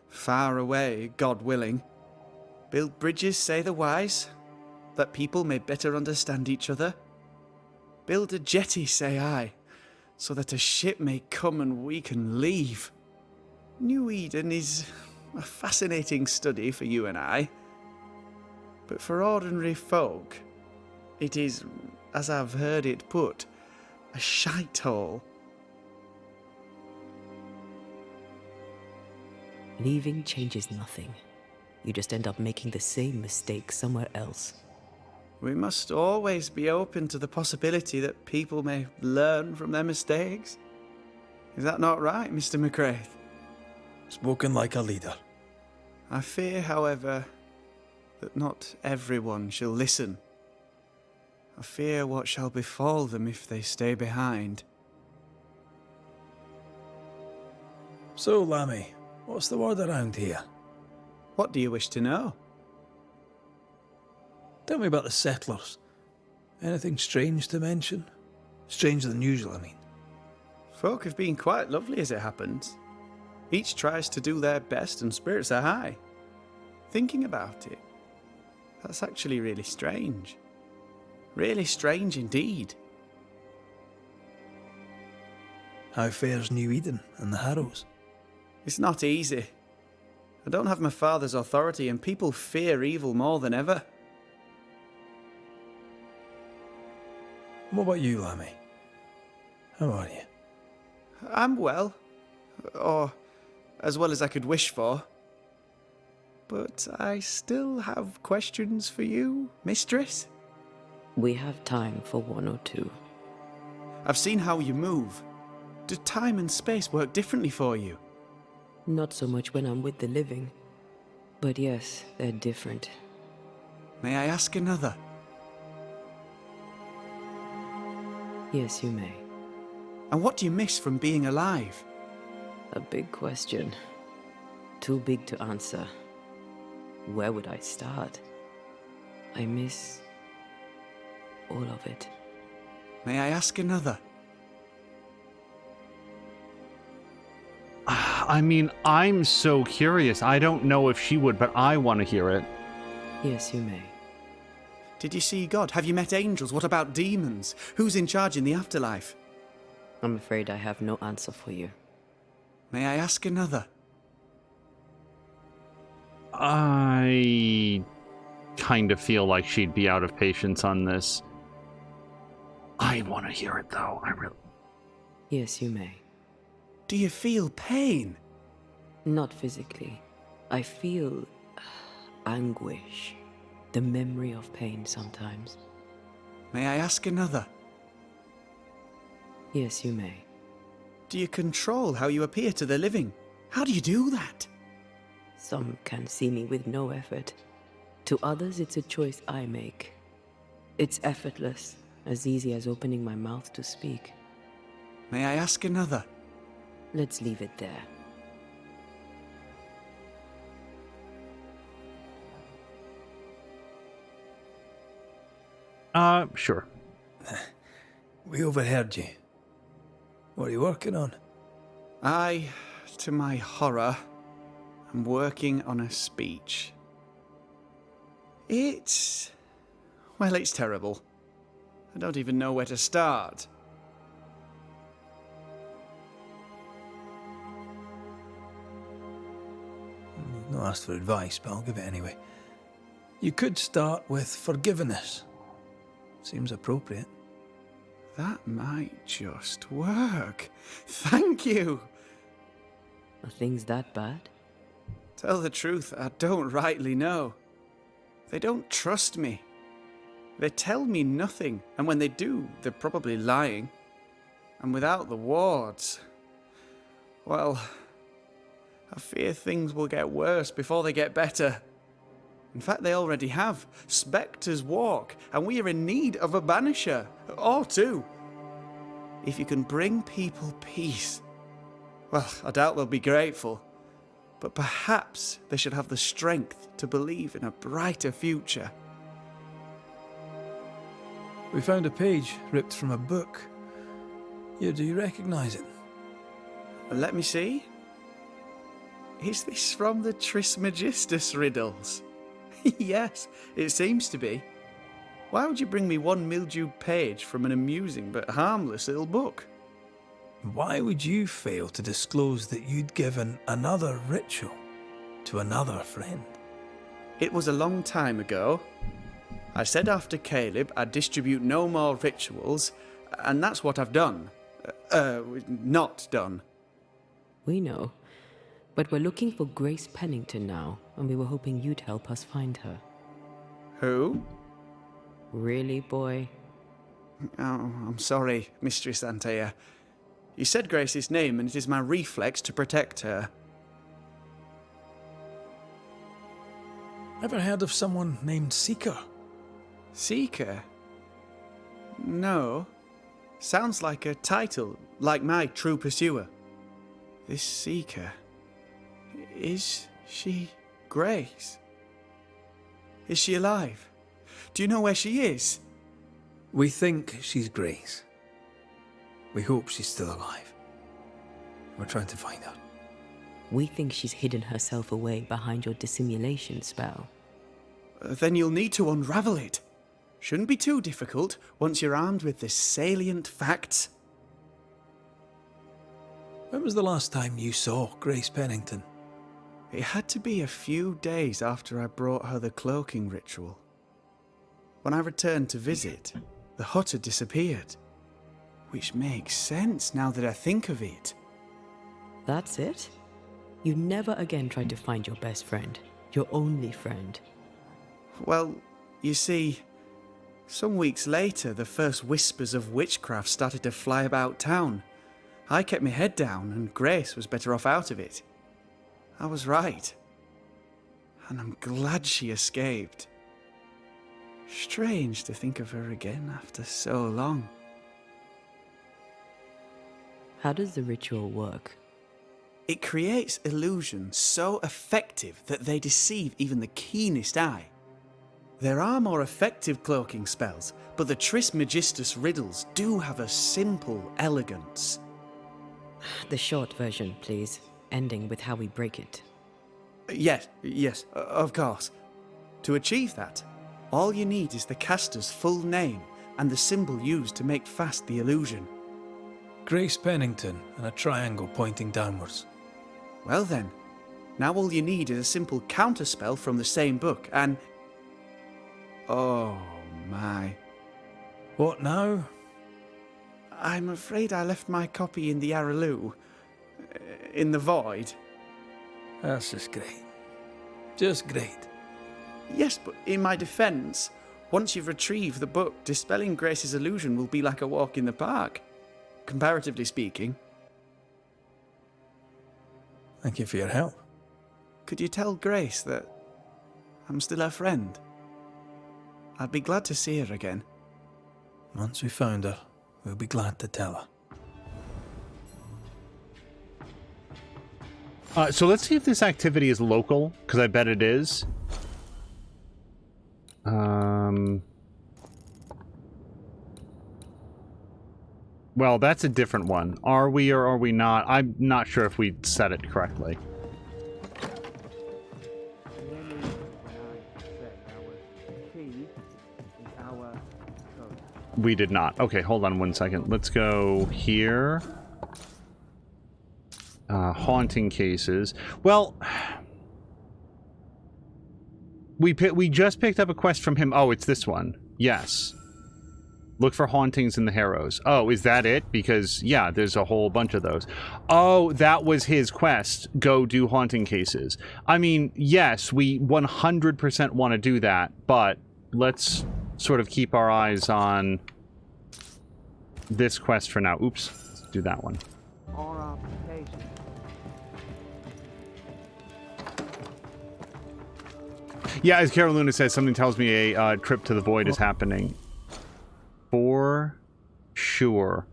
Far away, God willing. Build bridges, say the wise, that people may better understand each other. Build a jetty, say I, so that a ship may come and we can leave. New Eden is a fascinating study for you and I. But for ordinary folk, it is, as I've heard it put, a shite hole. Leaving changes nothing. You just end up making the same mistake somewhere else. We must always be open to the possibility that people may learn from their mistakes. Is that not right, Mr. McCraith? Spoken like a leader. I fear, however, that not everyone shall listen. I fear what shall befall them if they stay behind. So, Lammy, what's the word around here? What do you wish to know? Tell me about the settlers. Anything strange to mention? Stranger than usual, I mean. Folk have been quite lovely as it happens. Each tries to do their best and spirits are high. Thinking about it, that's actually really strange. Really strange indeed. How fares New Eden and the Harrows? It's not easy. I don't have my father's authority and people fear evil more than ever. What about you, Lammy? How are you? I'm well. Or as well as I could wish for. But I still have questions for you, mistress. We have time for one or two. I've seen how you move. Do time and space work differently for you? Not so much when I'm with the living. But yes, they're different. May I ask another? Yes, you may. And what do you miss from being alive? A big question. Too big to answer. Where would I start? I miss all of it. May I ask another? I mean, I'm so curious. I don't know if she would, but I want to hear it. Yes, you may. Did you see God? Have you met angels? What about demons? Who's in charge in the afterlife? I'm afraid I have no answer for you. May I ask another? I kind of feel like she'd be out of patience on this. I want to hear it, though. I really... Yes, you may. Do you feel pain? Not physically. I feel anguish. The memory of pain sometimes. May I ask another? Yes, you may. Do you control how you appear to the living? How do you do that? Some can see me with no effort. To others, it's a choice I make. It's effortless, as easy as opening my mouth to speak. May I ask another? Let's leave it there. Sure. We overheard you. What are you working on? I, to my horror, am working on a speech. It's terrible. I don't even know where to start. You've not asked for advice, but I'll give it anyway. You could start with forgiveness. Seems appropriate. That might just work. Thank you. Are things that bad? Tell the truth, I don't rightly know. They don't trust me. They tell me nothing, and when they do, they're probably lying. And without the wards, well, I fear things will get worse before they get better. In fact, they already have. Spectres walk, and we are in need of a banisher, or two. If you can bring people peace, well, I doubt they'll be grateful. But perhaps they should have the strength to believe in a brighter future. We found a page ripped from a book. Yeah, do you recognize it? Let me see. Is this from the Trismegistus riddles? Yes, it seems to be. Why would you bring me one mildewed page from an amusing but harmless little book? Why would you fail to disclose that you'd given another ritual to another friend? It was a long time ago. I said after Caleb I'd distribute no more rituals, and that's what I've done. Not done. We know. But we're looking for Grace Pennington now, and we were hoping you'd help us find her. Who? Really, boy? Oh, I'm sorry, Mistress Antea. You said Grace's name, and it is my reflex to protect her. Ever heard of someone named Seeker? Seeker? No. Sounds like a title, like my true pursuer. This Seeker... Is she Grace? Is she alive? Do you know where she is? We think she's Grace. We hope she's still alive. We're trying to find her. We think she's hidden herself away behind your dissimulation spell. Then you'll need to unravel it. Shouldn't be too difficult once you're armed with the salient facts. When was the last time you saw Grace Pennington? It had to be a few days after I brought her the cloaking ritual. When I returned to visit, the hut had disappeared. Which makes sense now that I think of it. That's it? You never again tried to find your best friend, your only friend. Well, you see, some weeks later, the first whispers of witchcraft started to fly about town. I kept my head down, and Grace was better off out of it. I was right. And I'm glad she escaped. Strange to think of her again after so long. How does the ritual work? It creates illusions so effective that they deceive even the keenest eye. There are more effective cloaking spells, but the Trismegistus riddles do have a simple elegance. The short version, please, ending with how we break it. Yes, of course. To achieve that, all you need is the caster's full name and the symbol used to make fast the illusion. Grace Pennington and a triangle pointing downwards. Well then, now all you need is a simple counterspell from the same book and... Oh my. What now? I'm afraid I left my copy in the Araloo. In the void. That's just great. Just great. Yes, but in my defence, once you've retrieved the book, dispelling Grace's illusion will be like a walk in the park. Comparatively speaking. Thank you for your help. Could you tell Grace that I'm still her friend? I'd be glad to see her again. Once we found her, we'll be glad to tell her. So let's see if this activity is local, because I bet it is. Well, that's a different one. Are we or are we not? I'm not sure if we set it correctly. We did not. Okay, hold on one second. Let's go here. Haunting cases. Well, we just picked up a quest from him. Oh, it's this one. Yes. Look for hauntings in the Harrows. Oh, is that it? Because, yeah, there's a whole bunch of those. Oh, that was his quest. Go do haunting cases. I mean, yes, we 100% want to do that, but let's sort of keep our eyes on this quest for now. Oops. Let's do that one. Yeah, as Carolina says, something tells me a trip to the void is happening. For sure.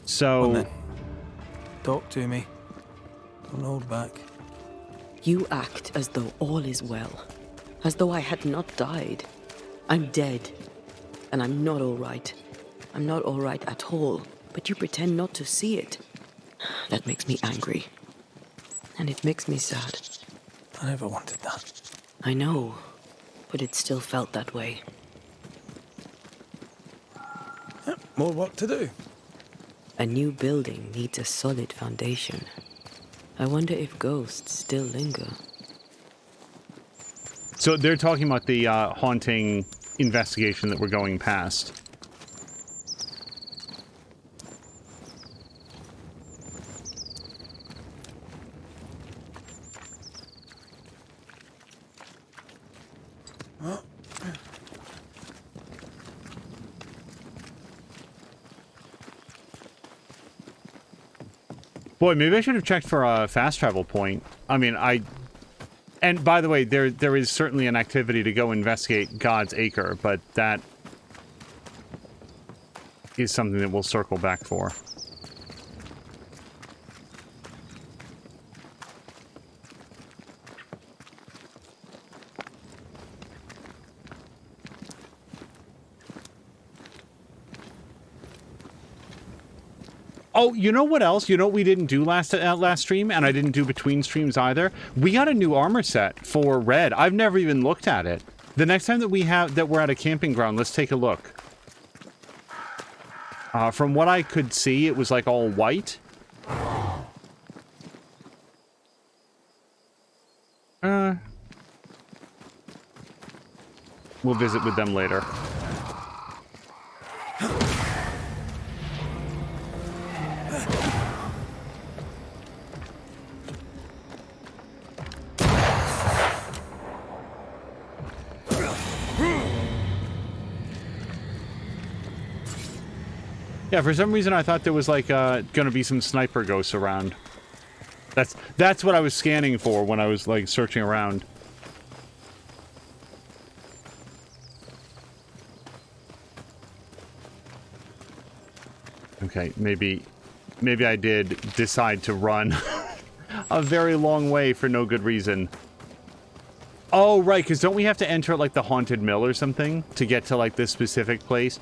So... Talk to me. Don't hold back. You act as though all is well. As though I had not died. I'm dead. And I'm not all right. I'm not all right at all. But you pretend not to see it. That makes me angry. And it makes me sad. I never wanted that. I know. But it still felt that way. More work to do. A new building needs a solid foundation. I wonder if ghosts still linger. So they're talking about the haunting investigation that we're going past. Boy, maybe I should have checked for a fast travel point. I mean, and by the way, there is certainly an activity to go investigate God's Acre, but that is something that we'll circle back for. Oh, you know what else? You know what we didn't do last stream, and I didn't do between streams either? We got a new armor set for Red. I've never even looked at it. The next time that we're at a camping ground, let's take a look. From what I could see, it was like all white. We'll visit with them later. Yeah, for some reason I thought there was like gonna be some sniper ghosts around. That's what I was scanning for when I was like searching around. Okay, maybe I did decide to run a very long way for no good reason. Oh, right, because don't we have to enter like the haunted mill or something to get to like this specific place?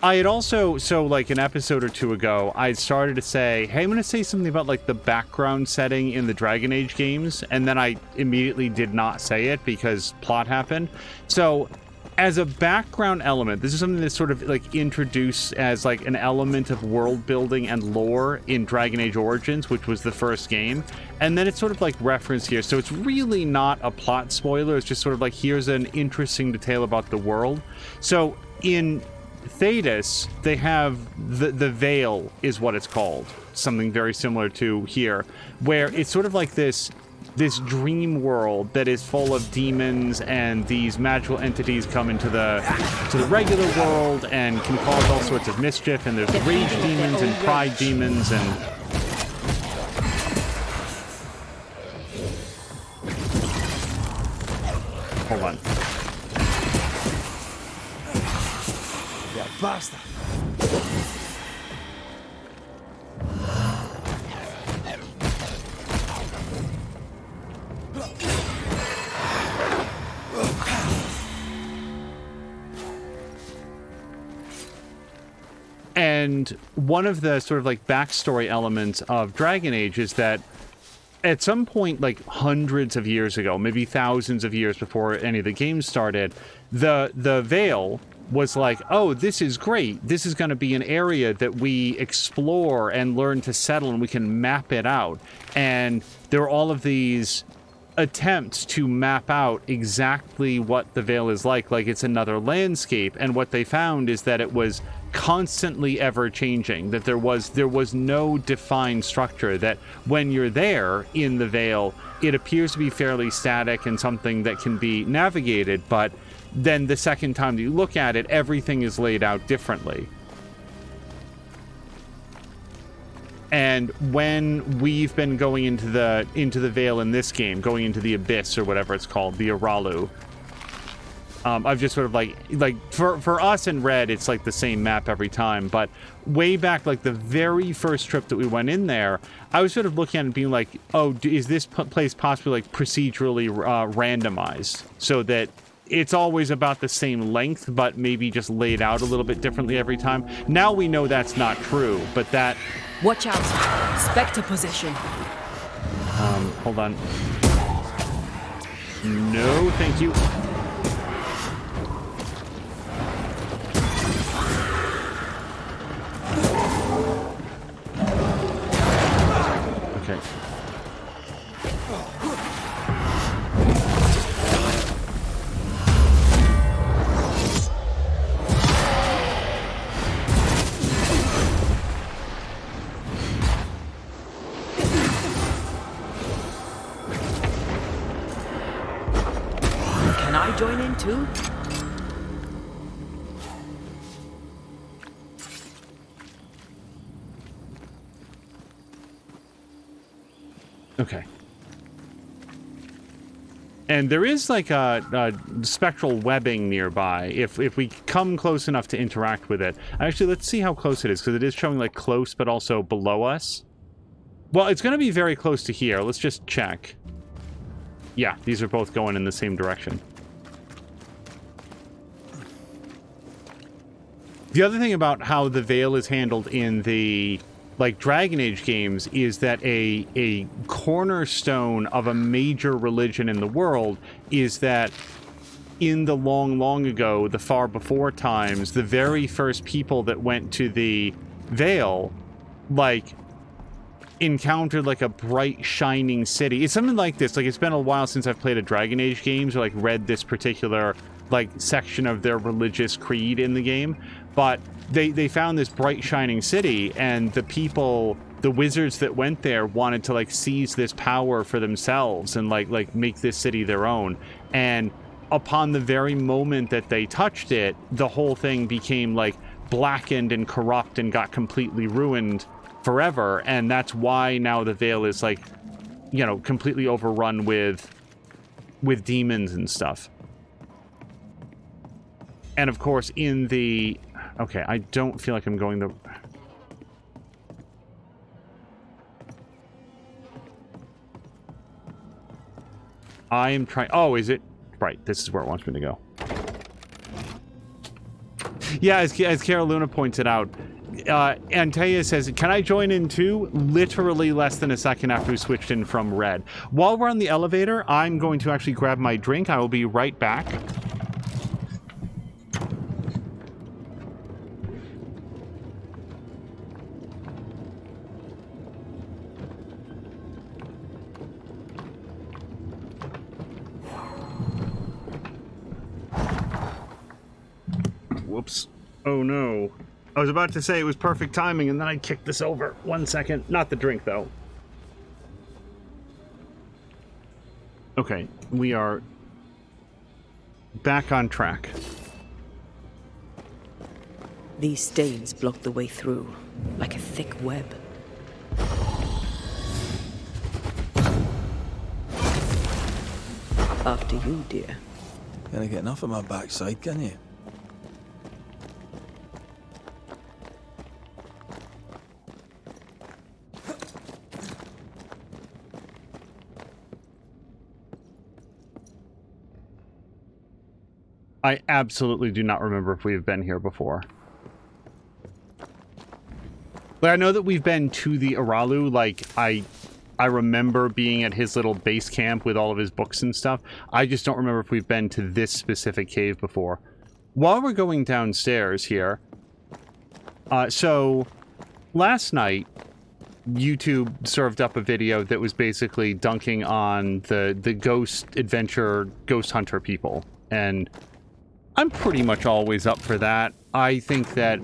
I had also, so like an episode or two ago, I had started to say, hey, I'm going to say something about like the background setting in the Dragon Age games, and then I immediately did not say it because plot happened. So as a background element, this is something that's sort of like introduced as like an element of world building and lore in Dragon Age Origins, which was the first game. And then it's sort of like referenced here. So it's really not a plot spoiler. It's just sort of like, here's an interesting detail about the world. So in Thetis, they have the Veil is what it's called, something very similar to here, where it's sort of like this dream world that is full of demons, and these magical entities come into the regular world and can cause all sorts of mischief, and there's rage demons and pride demons and hold on. Basta. And one of the sort of like backstory elements of Dragon Age is that at some point, like hundreds of years ago, maybe thousands of years before any of the games started, the Veil was like, oh, this is great. This is going to be an area that we explore and learn to settle, and we can map it out. And there were all of these attempts to map out exactly what the Veil is like it's another landscape. And what they found is that it was constantly ever changing, that there was no defined structure, that when you're there in the Veil, it appears to be fairly static and something that can be navigated, but then the second time that you look at it, everything is laid out differently. And when we've been going into the Veil in this game, going into the Abyss or whatever it's called, the Aralu, I've just sort of like for us in Red, it's like the same map every time. But way back, like the very first trip that we went in there, I was sort of looking at it and being like, oh, is this place possibly like procedurally randomized so that it's always about the same length, but maybe just laid out a little bit differently every time? Now we know that's not true, but that... Watch out. Spectre possession. Hold on. No, thank you. too? Okay. And there is like a spectral webbing nearby if we come close enough to interact with it. Actually, let's see how close it is, because it is showing like close but also below us. Well, it's going to be very close to here. Let's just check. Yeah, these are both going in the same direction. The other thing about how the Veil is handled in the Dragon Age games is that a cornerstone of a major religion in the world is that in the long ago, the far before times, the very first people that went to the Veil, encountered a bright shining city. It's something like this. It's been a while since I've played a Dragon Age games or read this particular section of their religious creed in the game, but they found this bright shining city, and the people, the wizards that went there, wanted to seize this power for themselves and make this city their own. And upon the very moment that they touched it, the whole thing became blackened and corrupt and got completely ruined forever. And that's why now the Veil is completely overrun with demons and stuff. And of course in the... Okay, I don't feel like I'm going the... I am trying... Oh, is it? Right, this is where it wants me to go. Yeah, as Cara Luna pointed out, Antea says, can I join in too? Literally less than a second after we switched in from red. While we're on the elevator, I'm going to actually grab my drink. I will be right back. Whoops. Oh no. I was about to say it was perfect timing, and then I kicked this over. 1 second. Not the drink, though. Okay, we are back on track. These stains block the way through, like a thick web. After you, dear. Can't get enough of my backside, can you? I absolutely do not remember if we've been here before. I know that we've been to the Aralu. I remember being at his little base camp with all of his books and stuff. I just don't remember if we've been to this specific cave before. While we're going downstairs here, so last night, YouTube served up a video that was basically dunking on the ghost adventure, ghost hunter people. And I'm pretty much always up for that. I think that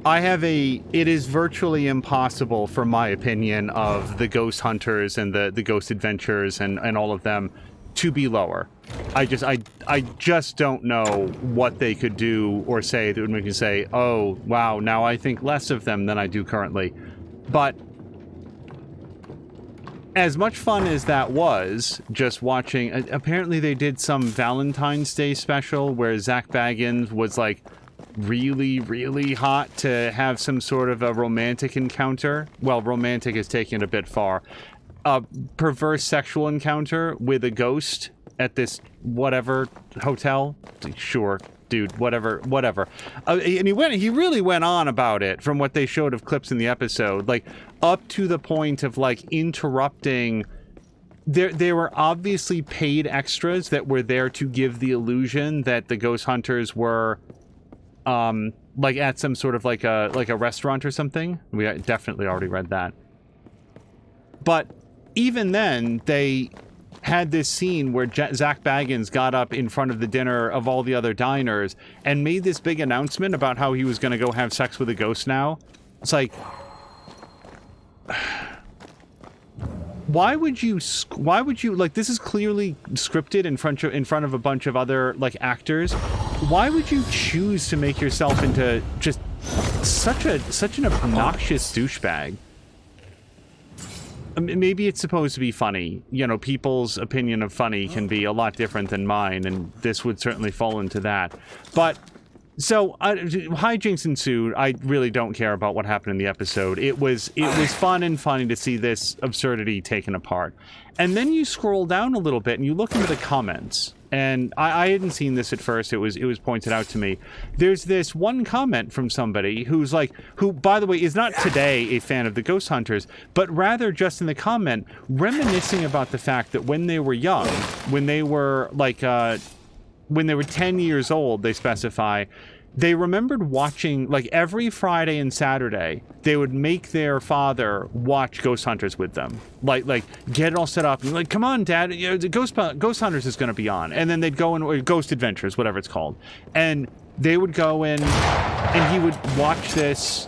it is virtually impossible, from my opinion, of the ghost hunters and the ghost adventures and all of them to be lower. I just don't know what they could do or say that would make me say, oh, wow, now I think less of them than I do currently. But as much fun as that was, just watching... Apparently they did some Valentine's Day special where Zach Baggins was, really, really hot to have some sort of a romantic encounter. Well, romantic is taken a bit far. A perverse sexual encounter with a ghost at this whatever hotel. Sure, dude, whatever. And he really went on about it from what they showed of clips in the episode. Up to the point of interrupting. There were obviously paid extras that were there to give the illusion that the ghost hunters were at some sort of a restaurant or something. We definitely already read that. But even then, they had this scene where Zach Baggins got up in front of the dinner of all the other diners and made this big announcement about how he was going to go have sex with a ghost now. It's why would you like, this is clearly scripted in front of a bunch of other like actors. Why would you choose to make yourself into just such an obnoxious douchebag? Maybe it's supposed to be funny. You know, people's opinion of funny can be a lot different than mine, and this would certainly fall into that. But so hijinks ensued. I really don't care about what happened in the episode. It was fun and funny to see this absurdity taken apart. And then you scroll down a little bit and you look into the comments. And I hadn't seen this at first. It was pointed out to me. There's this one comment from somebody who, by the way, is not today a fan of the Ghost Hunters, but rather just in the comment reminiscing about the fact that when they were young, when they were 10 years old, they specify, they remembered watching, like, every Friday and Saturday, they would make their father watch Ghost Hunters with them. Like get it all set up, and like, come on, Dad, you know, the Ghost Hunters is going to be on. And then they'd go in, or Ghost Adventures, whatever it's called. And they would go in, and he would watch this.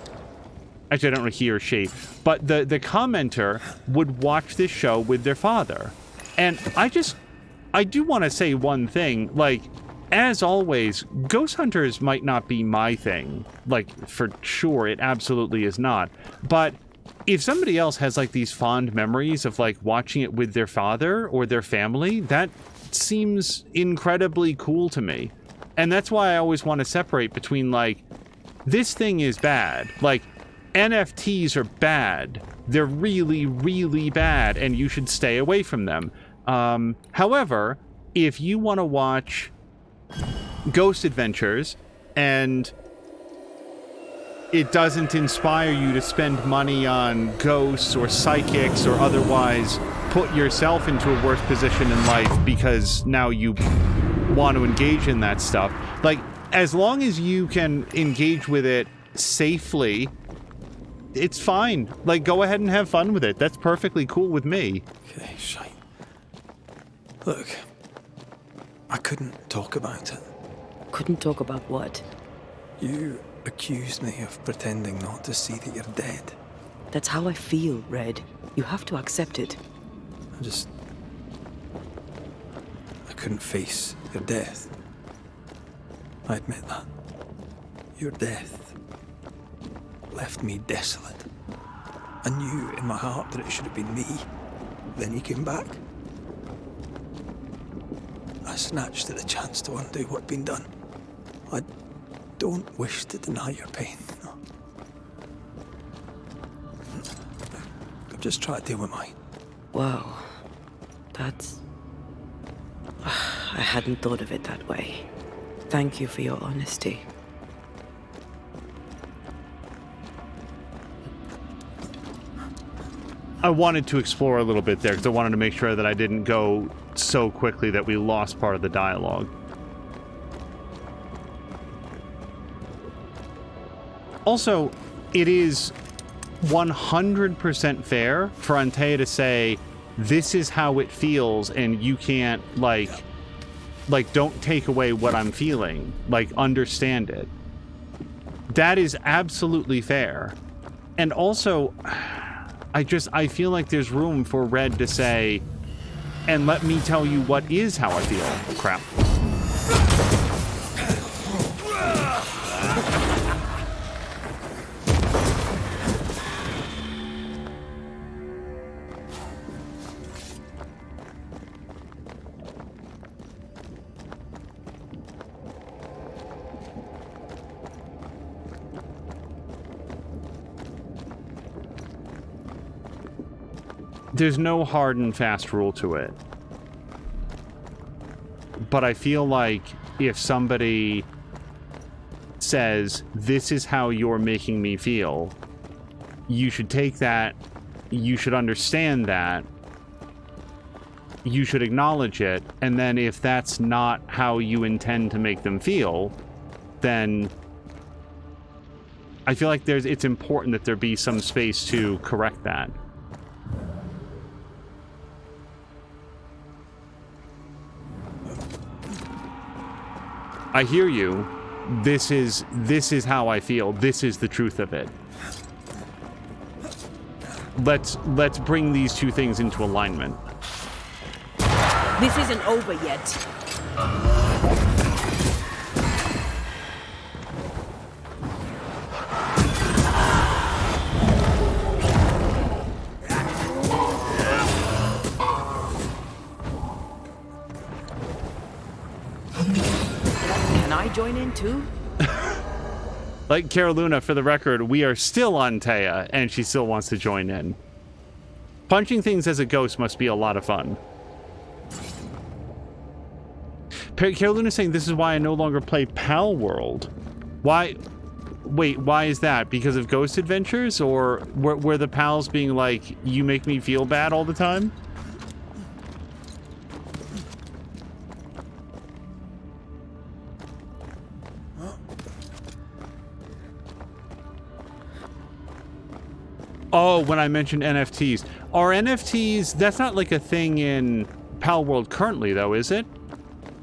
Actually, I don't know he or she, but the commenter would watch this show with their father. And I do want to say one thing, like, as always, Ghost Hunters might not be my thing. Like, for sure, it absolutely is not. But if somebody else has, like, these fond memories of, like, watching it with their father or their family, that seems incredibly cool to me. And that's why I always want to separate between, like, this thing is bad. Like, NFTs are bad. They're really, really bad, and you should stay away from them. However, if you want to watch Ghost Adventures and it doesn't inspire you to spend money on ghosts or psychics or otherwise put yourself into a worse position in life because now you want to engage in that stuff, like, as long as you can engage with it safely, it's fine. Like, go ahead and have fun with it. That's perfectly cool with me. Okay, shite. Look, I couldn't talk about it. Couldn't talk about what? You accused me of pretending not to see that you're dead. That's how I feel, Red. You have to accept it. I couldn't face your death. I admit that. Your death left me desolate. I knew in my heart that it should have been me. Then you came back. I snatched at the chance to undo what'd been done. I don't wish to deny your pain. No. I'm just trying to deal with mine. Wow. That's... I hadn't thought of it that way. Thank you for your honesty. I wanted to explore a little bit there because I wanted to make sure that I didn't go so quickly that we lost part of the dialogue. Also, it is 100% fair for Antea to say, this is how it feels, and you can't, like, don't take away what I'm feeling. Like, understand it. That is absolutely fair. And also, I feel like there's room for Red to say, and let me tell you what is how I feel. Crap. There's no hard and fast rule to it. But I feel like if somebody says, this is how you're making me feel, you should take that, you should understand that, you should acknowledge it, and then if that's not how you intend to make them feel, then I feel like it's important that there be some space to correct that. I hear you. This is how I feel. This is the truth of it. let's bring these two things into alignment. This isn't over yet. Can I join in too? Like Caroluna, for the record, we are still on Taya, and she still wants to join in. Punching things as a ghost must be a lot of fun. Caroluna saying this is why I no longer play Pal World. Why? Wait, why is that? Because of Ghost Adventures? Or were the pals being like, you make me feel bad all the time? Oh, when I mentioned NFTs. Are NFTs, that's not like a thing in Pal World currently though, is it?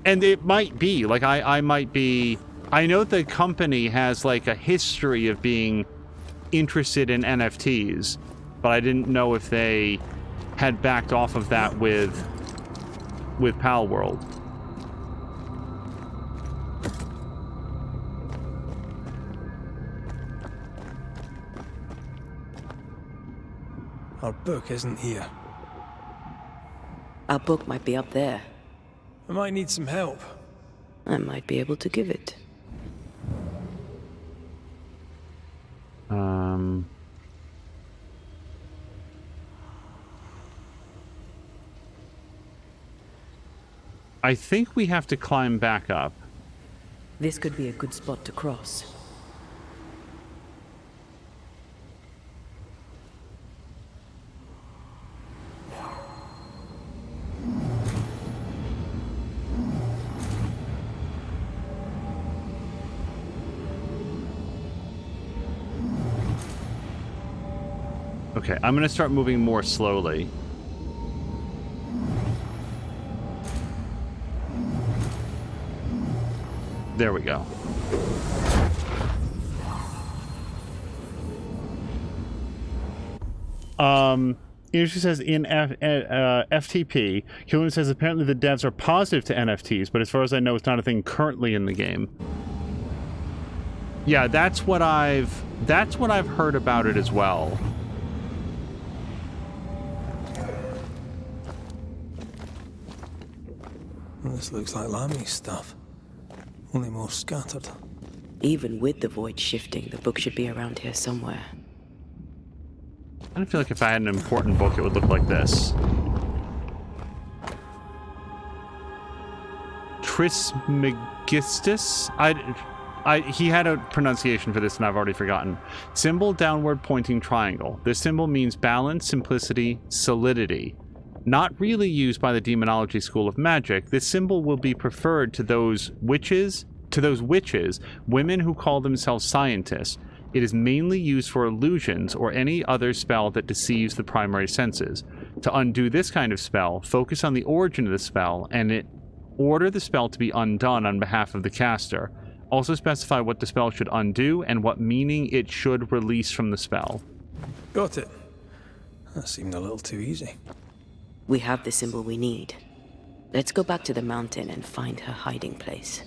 And it might be, like I might be, I know the company has like a history of being interested in NFTs, but I didn't know if they had backed off of that with Pal World. Our book isn't here. Our book might be up there. I might need some help. I might be able to give it. I think we have to climb back up. This could be a good spot to cross. Okay, I'm gonna start moving more slowly. There we go. She says in FTP, Killian says apparently the devs are positive to NFTs, but as far as I know, it's not a thing currently in the game. Yeah, that's what I've heard about it as well. This looks like Lami's stuff. Only more scattered. Even with the void shifting, the book should be around here somewhere. I don't feel like if I had an important book, it would look like this. Trismegistus? He had a pronunciation for this and I've already forgotten. Symbol downward pointing triangle. This symbol means balance, simplicity, solidity. Not really used by the demonology school of magic, this symbol will be preferred to those witches, women who call themselves scientists. It is mainly used for illusions or any other spell that deceives the primary senses. To undo this kind of spell, focus on the origin of the spell and order the spell to be undone on behalf of the caster. Also specify what the spell should undo and what meaning it should release from the spell. Got it. That seemed a little too easy. We have the symbol we need. Let's go back to the mountain and find her hiding place.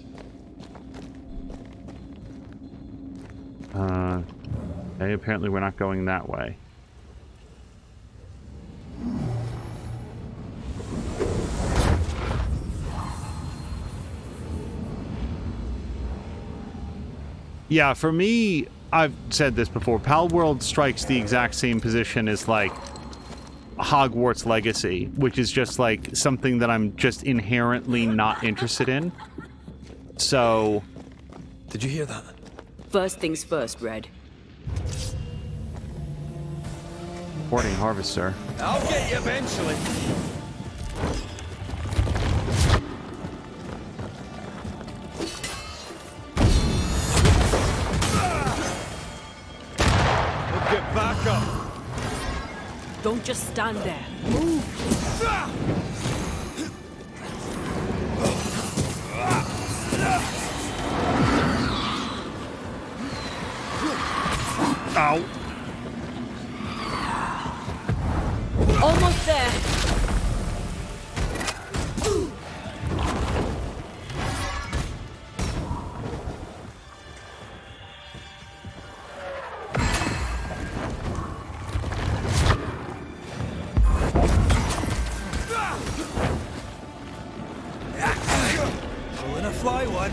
Okay, apparently we're not going that way. Yeah, for me, I've said this before, Pal World strikes the exact same position as, like, Hogwarts Legacy, which is just, like, something that I'm just inherently not interested in. So... Did you hear that? First things first, Red. Hoarding Harvester. I'll get you eventually. We'll get back up. Don't just stand there. Move! Ow. Almost there. Pulling a fly one.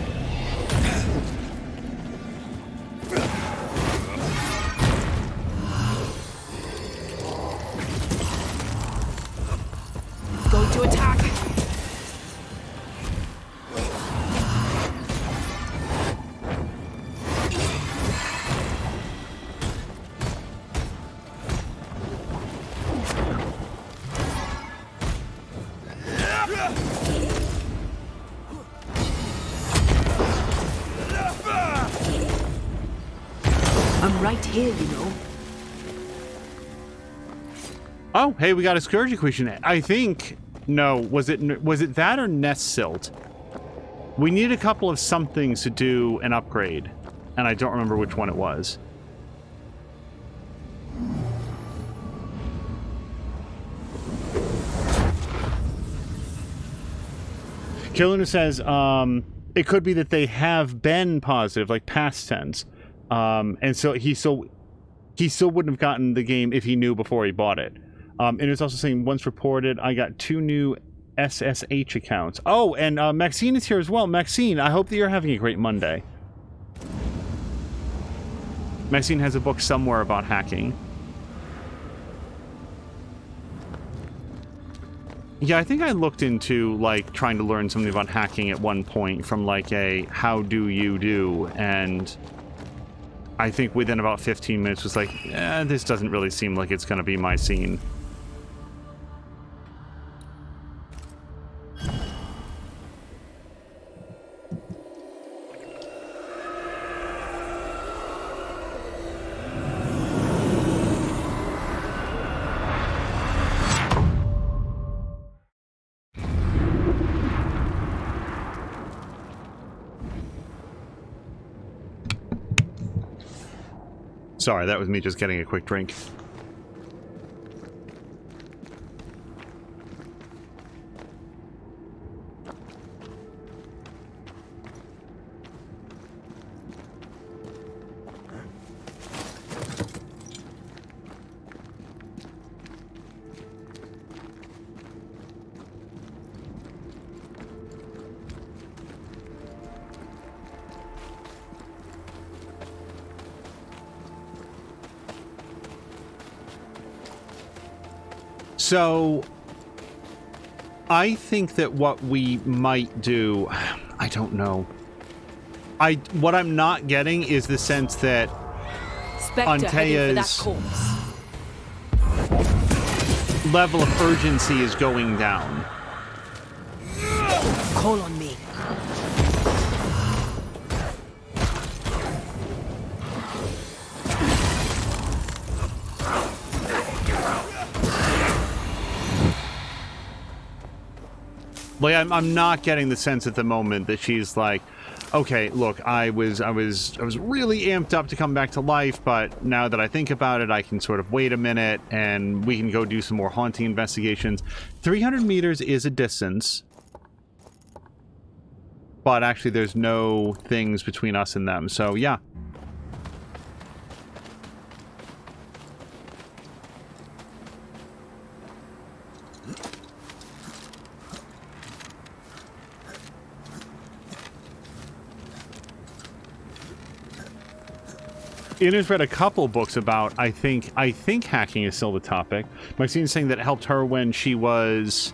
Going to attack. I'm right here, you know. Oh, hey, we got a Scourge equation. I think... No, was it that or Nest Silt? We need a couple of somethings to do an upgrade, and I don't remember which one it was. Killer says, it could be that they have been positive, like past tense. And so he still wouldn't have gotten the game if he knew before he bought it. And it's also saying, once reported, I got 2 new SSH accounts. Oh, and Maxine is here as well. Maxine, I hope that you're having a great Monday. Maxine has a book somewhere about hacking. Yeah, I think I looked into, like, trying to learn something about hacking at one point from, like, a how do you do, and I think within about 15 minutes was like, this doesn't really seem like it's going to be my scene. Sorry, that was me just getting a quick drink. So, I think that what we might do, I don't know. What I'm not getting is the sense that Spectre heading for that Antea's corpse. level of urgency is going down. Call on me. Like, I'm not getting the sense at the moment that she's like, okay, look, I was really amped up to come back to life, but now that I think about it, I can sort of wait a minute and we can go do some more haunting investigations. 300 meters is a distance, but actually there's no things between us and them, so yeah. Ian has read a couple books about, I think hacking is still the topic. Maxine's saying that it helped her when she was...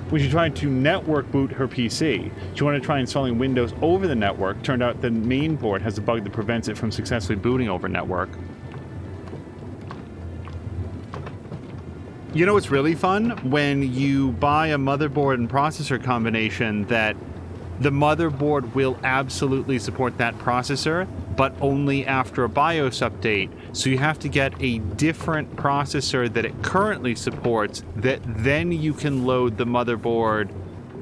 when she tried to network boot her PC. She wanted to try installing Windows over the network. Turned out the main board has a bug that prevents it from successfully booting over network. You know what's really fun? When you buy a motherboard and processor combination that the motherboard will absolutely support that processor, but only after a BIOS update. So you have to get a different processor that it currently supports, that then you can load the motherboard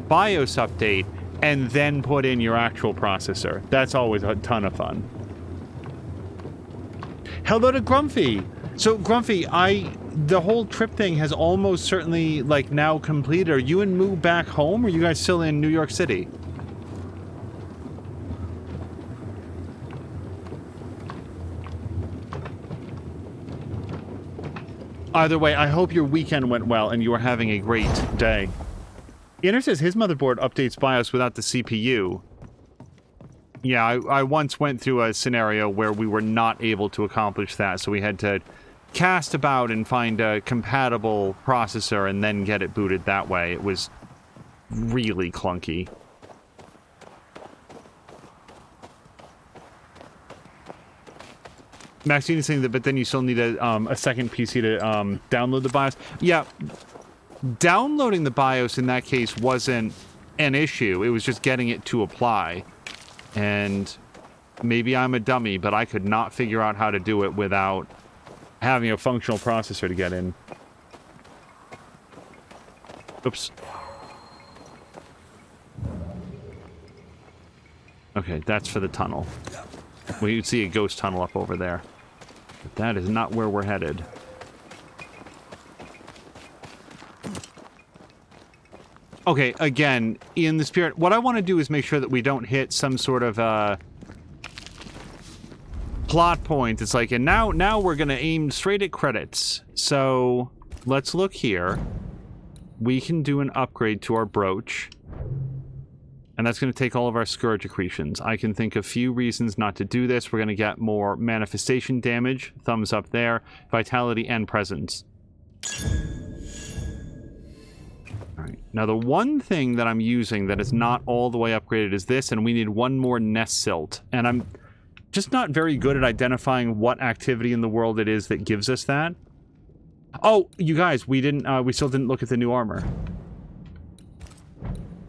BIOS update and then put in your actual processor. That's always a ton of fun. Hello to Grumpy. So Grumpy, the whole trip thing has almost certainly like now completed. Are you and Moo back home, or are you guys still in New York City? Either way, I hope your weekend went well and you are having a great day. Inner says his motherboard updates BIOS without the CPU. Yeah, I once went through a scenario where we were not able to accomplish that, so we had to cast about and find a compatible processor and then get it booted that way. It was really clunky. Maxine is saying that, but then you still need a second PC to download the BIOS. Yeah, downloading the BIOS in that case wasn't an issue. It was just getting it to apply. And maybe I'm a dummy, but I could not figure out how to do it without having a functional processor to get in. Oops. Okay, that's for the tunnel. We can see a ghost tunnel up over there. But that is not where we're headed. Okay, again, in the spirit, what I want to do is make sure that we don't hit some sort of plot point. It's like, and now we're going to aim straight at credits. So let's look here. We can do an upgrade to our brooch. And that's going to take all of our Scourge accretions. I can think of few reasons not to do this. We're going to get more manifestation damage. Thumbs up there. Vitality and presence. Alright. Now the one thing that I'm using that is not all the way upgraded is this, and we need one more nest silt. And I'm just not very good at identifying what activity in the world it is that gives us that. Oh, you guys, we still didn't look at the new armor.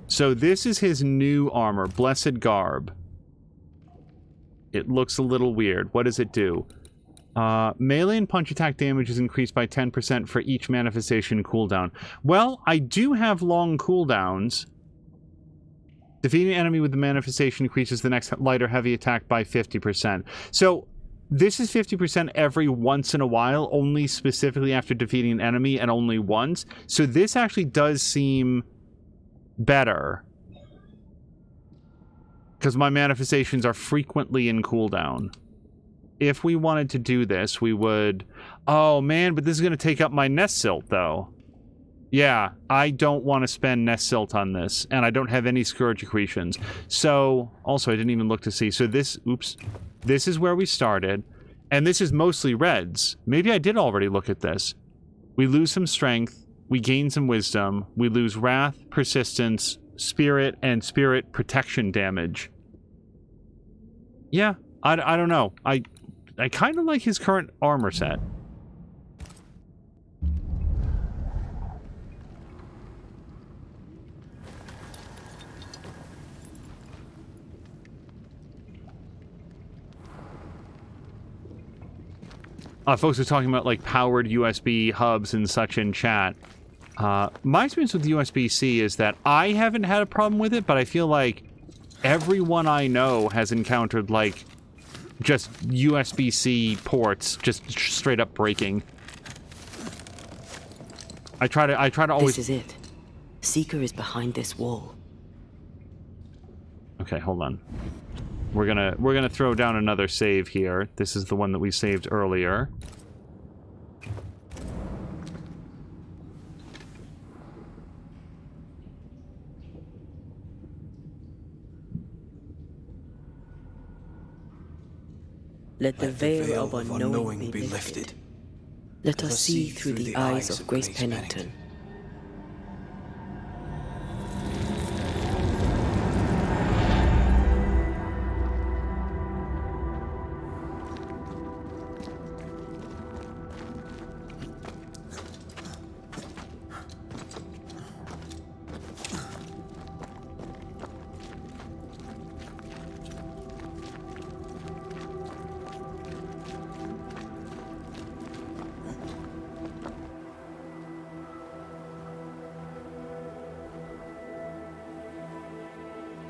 So this is his new armor, Blessed Garb. It looks a little weird. What does it do? Melee and punch attack damage is increased by 10% for each manifestation cooldown. Well, I do have long cooldowns. Defeating an enemy with the manifestation increases the next light or heavy attack by 50%. So this is 50% every once in a while, only specifically after defeating an enemy and only once. So this actually does seem better, because my manifestations are frequently in cooldown. If we wanted to do this, we would... Oh, man, but this is going to take up my nest silt, though. Yeah, I don't want to spend nest silt on this, and I don't have any Scourge accretions. So, also, I didn't even look to see. So this... Oops. This is where we started, and this is mostly reds. Maybe I did already look at this. We lose some strength. We gain some wisdom. We lose wrath, persistence, spirit, and spirit protection damage. Yeah, I don't know. I kind of like his current armor set. Folks are talking about like powered USB hubs and such in chat. My experience with USB-C is that I haven't had a problem with it, but I feel like everyone I know has encountered like just USB-C ports just straight up breaking. I try to always... This is it. Seeker is behind this wall. Okay, hold on. We're gonna throw down another save here. This is the one that we saved earlier. Let the veil of unknowing be lifted. Let us see through the eyes of Grace Pennington.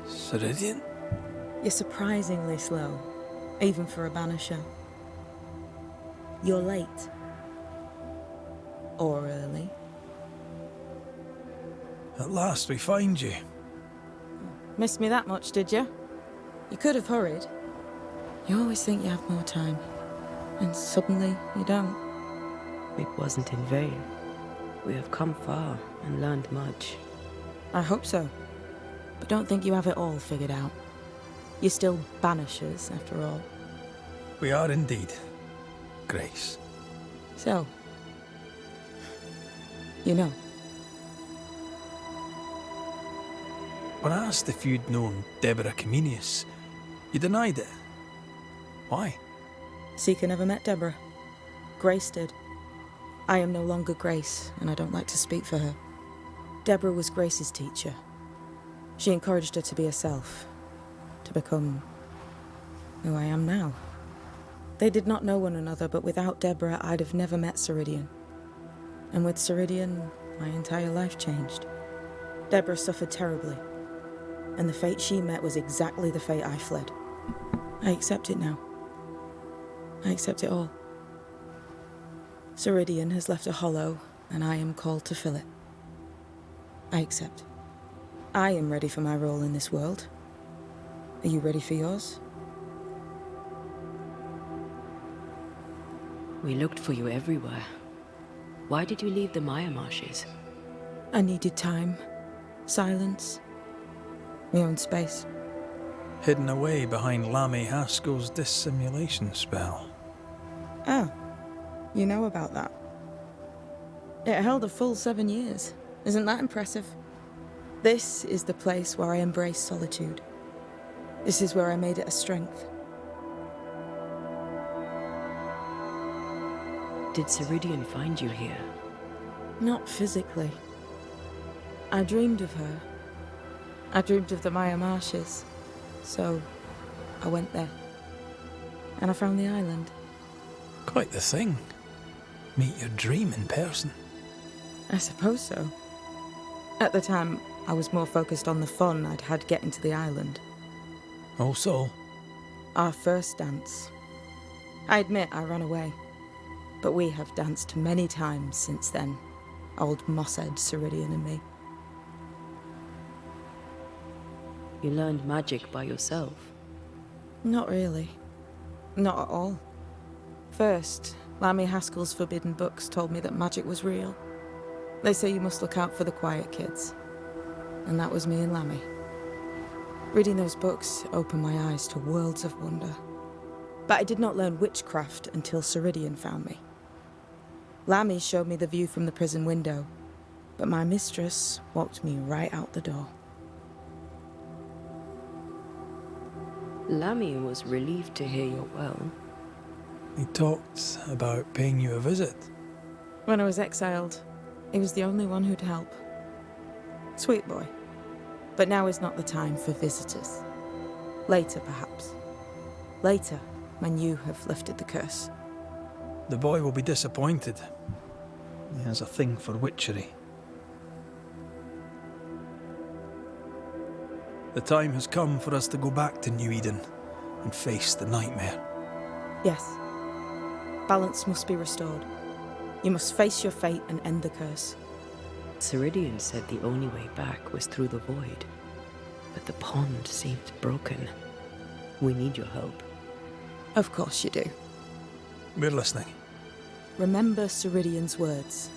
Ceridian? You're surprisingly slow, even for a Banisher. You're late. Or early. At last we find you. Missed me that much, did you? You could have hurried. You always think you have more time, and suddenly you don't. It wasn't in vain. We have come far and learned much. I hope so. But don't think you have it all figured out. You're still Banishers, after all. We are indeed, Grace. So, you know. When I asked if you'd known Deborah Comenius, you denied it. Why? Seeker never met Deborah. Grace did. I am no longer Grace, and I don't like to speak for her. Deborah was Grace's teacher. She encouraged her to be herself, to become who I am now. They did not know one another, but without Deborah, I'd have never met Ceridian. And with Ceridian, my entire life changed. Deborah suffered terribly, and the fate she met was exactly the fate I fled. I accept it now. I accept it all. Ceridian has left a hollow, and I am called to fill it. I accept. I am ready for my role in this world. Are you ready for yours? We looked for you everywhere. Why did you leave the Maya marshes? I needed time, silence, my own space. Hidden away behind Lammy Haskell's dissimulation spell. Oh, you know about that. It held a full 7 years. Isn't that impressive? This is the place where I embrace solitude. This is where I made it a strength. Did Ceridian find you here? Not physically. I dreamed of her. I dreamed of the Maya marshes. So, I went there. And I found the island. Quite the thing. Meet your dream in person. I suppose so. At the time, I was more focused on the fun I'd had getting to the island. Also, Our first dance. I admit I ran away. But we have danced many times since then. Old Mosshead, Ceridian and me. You learned magic by yourself. Not really. Not at all. First, Lammy Haskell's forbidden books told me that magic was real. They say you must look out for the quiet kids. And that was me and Lammy. Reading those books opened my eyes to worlds of wonder. But I did not learn witchcraft until Ceridian found me. Lammy showed me the view from the prison window, but my mistress walked me right out the door. Lammy was relieved to hear you're well. he talked about paying you a visit. When I was exiled, he was the only one who'd help. Sweet boy. But now is not the time for visitors. Later, perhaps. Later, when you have lifted the curse. The boy will be disappointed. He has a thing for witchery. The time has come for us to go back to New Eden and face the nightmare. Yes. Balance must be restored. You must face your fate and end the curse. Ceridian said the only way back was through the void. But the pond seemed broken. We need your help. Of course you do. We're listening. Remember Ceridian's words.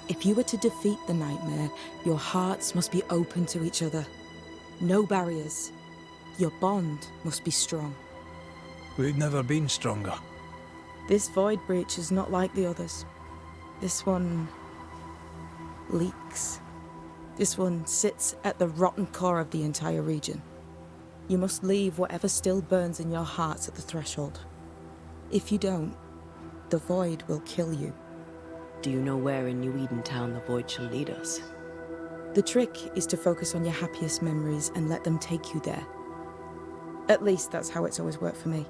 If you were to defeat the nightmare, your hearts must be open to each other. No barriers. Your bond must be strong. We've never been stronger. This void breach is not like the others. This one leaks. This one sits at the rotten core of the entire region. You must leave whatever still burns in your hearts at the threshold. If you don't, the void will kill you. Do you know where in New Eden Town the void shall lead us? The trick is to focus on your happiest memories and let them take you there. At least that's how it's always worked for me.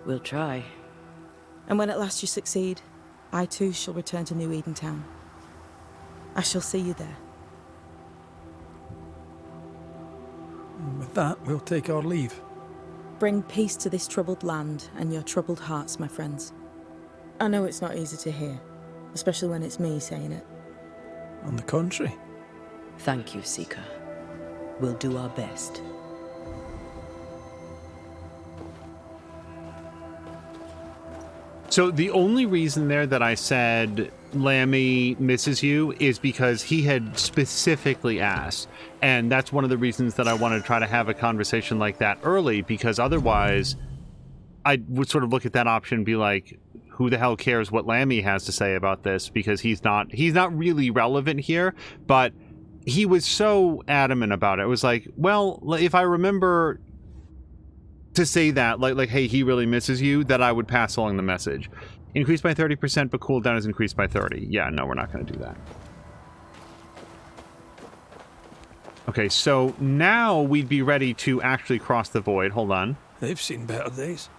We'll try. And when at last you succeed, I too shall return to New Eden Town. I shall see you there. And with that, we'll take our leave. Bring peace to this troubled land and your troubled hearts, my friends. I know it's not easy to hear, especially when it's me saying it. On the contrary. Thank you, Seeker. We'll do our best. So the only reason there that I said Lammy misses you is because he had specifically asked. And that's one of the reasons that I want to try to have a conversation like that early, because otherwise I would sort of look at that option and be like, who the hell cares what Lammy has to say about this? Because he's not really relevant here. But he was so adamant about it. It was like, well, if I remember to say that, like, hey, he really misses you, that I would pass along the message. Increased by 30%, but cooldown is increased by 30. Yeah, no, we're not going to do that. Okay, so now we'd be ready to actually cross the void. Hold on. They've seen better days.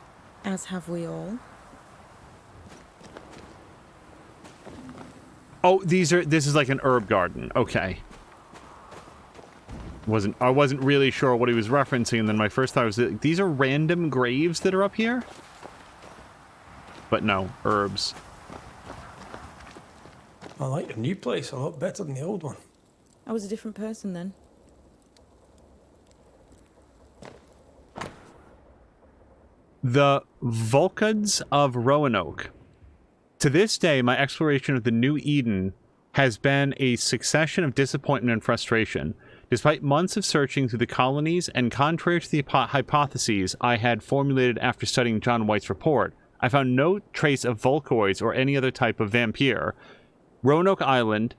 As have we all. Oh, this is like an herb garden. Okay. I wasn't really sure what he was referencing, and then my first thought was that these are random graves that are up here? But no, herbs. I like your new place a lot better than the old one. I was a different person then. The Volcads of Roanoke. To this day, my exploration of the New Eden has been a succession of disappointment and frustration. Despite months of searching through the colonies, and contrary to the hypotheses I had formulated after studying John White's report, I found no trace of Volcoids or any other type of vampire. Roanoke Island,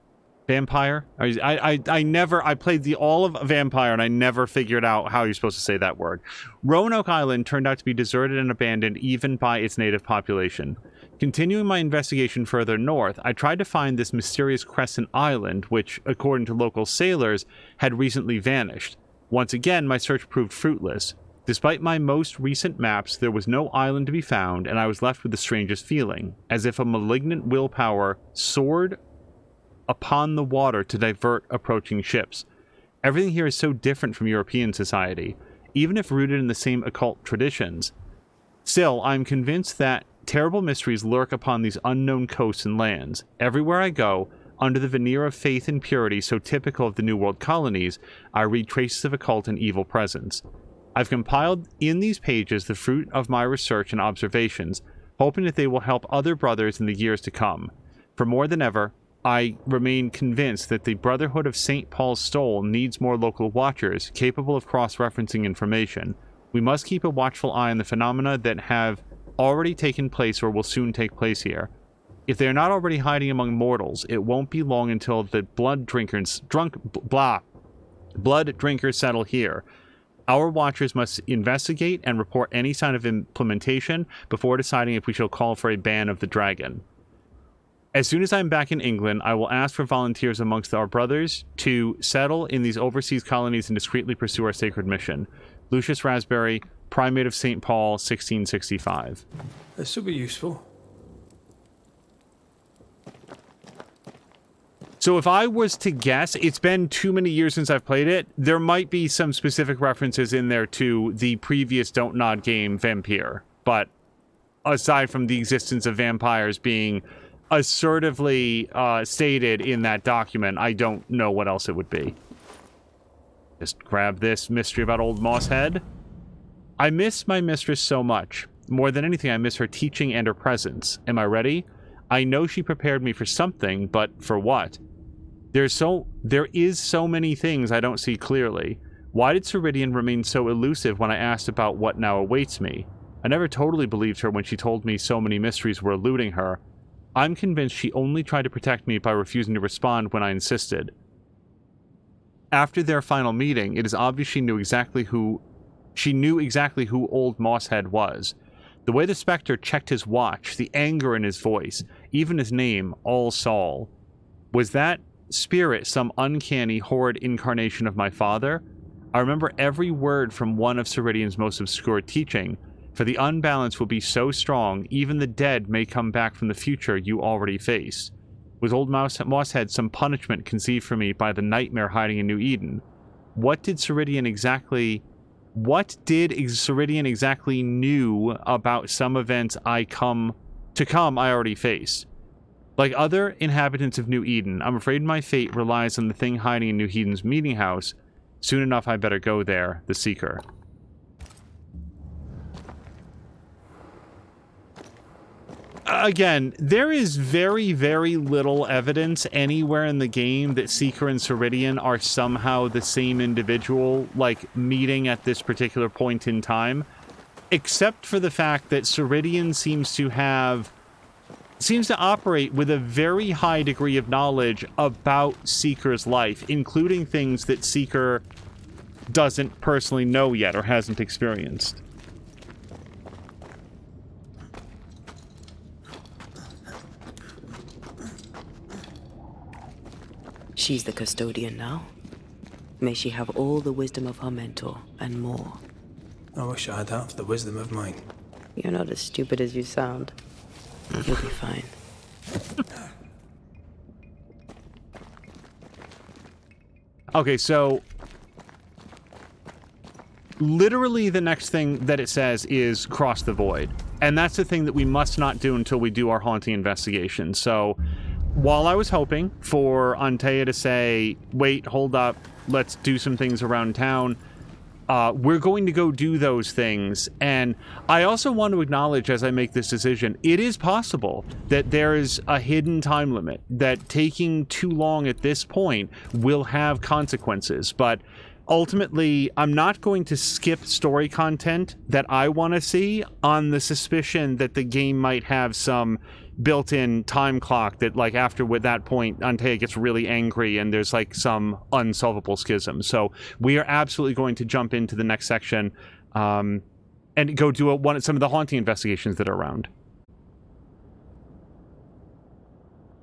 vampire? I played all of vampire and I never figured out how you're supposed to say that word. Roanoke Island turned out to be deserted and abandoned even by its native population. Continuing my investigation further north, I tried to find this mysterious crescent island, which, according to local sailors, had recently vanished. Once again, my search proved fruitless. Despite my most recent maps, there was no island to be found, and I was left with the strangest feeling, as if a malignant willpower soared upon the water to divert approaching ships. Everything here is so different from European society, even if rooted in the same occult traditions. Still, I'm convinced that terrible mysteries lurk upon these unknown coasts and lands. Everywhere I go, under the veneer of faith and purity so typical of the New World colonies, I read traces of occult and evil presence. I've compiled in these pages the fruit of my research and observations, hoping that they will help other brothers in the years to come. For more than ever, I remain convinced that the Brotherhood of St. Paul's Stole needs more local watchers capable of cross-referencing information. We must keep a watchful eye on the phenomena that have already taken place or will soon take place here. If they are not already hiding among mortals, it won't be long until the blood drinkers settle here. Our watchers must investigate and report any sign of implementation before deciding if we shall call for a ban of the dragon. As soon as I'm back in England, I will ask for volunteers amongst our brothers to settle in these overseas colonies and discreetly pursue our sacred mission. Lucius Raspberry, Primate of St. Paul, 1665. This will be useful. So if I was to guess, it's been too many years since I've played it, there might be some specific references in there to the previous Don't Nod game, Vampire. But aside from the existence of vampires being assertively stated in that document, I don't know what else it would be. Just grab this mystery about Old Mosshead. I miss my mistress so much. More than anything, I miss her teaching and her presence. Am I ready? I know she prepared me for something, but for what? There is so many things I don't see clearly. Why did Ceridian remain so elusive when I asked about what now awaits me? I never totally believed her when she told me so many mysteries were eluding her. I'm convinced she only tried to protect me by refusing to respond when I insisted. After their final meeting, it is obvious she knew exactly who Old Mosshead was. The way the Spectre checked his watch, the anger in his voice, even his name, All Saul. Was that spirit some uncanny, horrid incarnation of my father? I remember every word from one of Ceridian's most obscure teaching, for the unbalance will be so strong, even the dead may come back from the future you already face. Was Old Mosshead some punishment conceived for me by the nightmare hiding in New Eden? What did Ceridian exactly knew about some events I come to come I already face. Like other inhabitants of New Eden, I'm afraid my fate relies on the thing hiding in New Eden's meeting house. Soon enough, I better go there, the Seeker. Again, there is very, very little evidence anywhere in the game that Seeker and Ceridian are somehow the same individual, like, meeting at this particular point in time. Except for the fact that Ceridian seems to operate with a very high degree of knowledge about Seeker's life, including things that Seeker doesn't personally know yet or hasn't experienced. She's the custodian now. May she have all the wisdom of her mentor, and more. I wish I had half the wisdom of mine. You're not as stupid as you sound. You'll be fine. Okay, so literally the next thing that it says is cross the void. And that's the thing that we must not do until we do our haunting investigation. So while I was hoping for Antea to say, wait, hold up, let's do some things around town, we're going to go do those things. And I also want to acknowledge, as I make this decision, it is possible that there is a hidden time limit, that taking too long at this point will have consequences. But ultimately, I'm not going to skip story content that I want to see on the suspicion that the game might have some built-in time clock that, like, after with that point, Antea gets really angry and there's, like, some unsolvable schism. So we are absolutely going to jump into the next section and go do some of the haunting investigations that are around.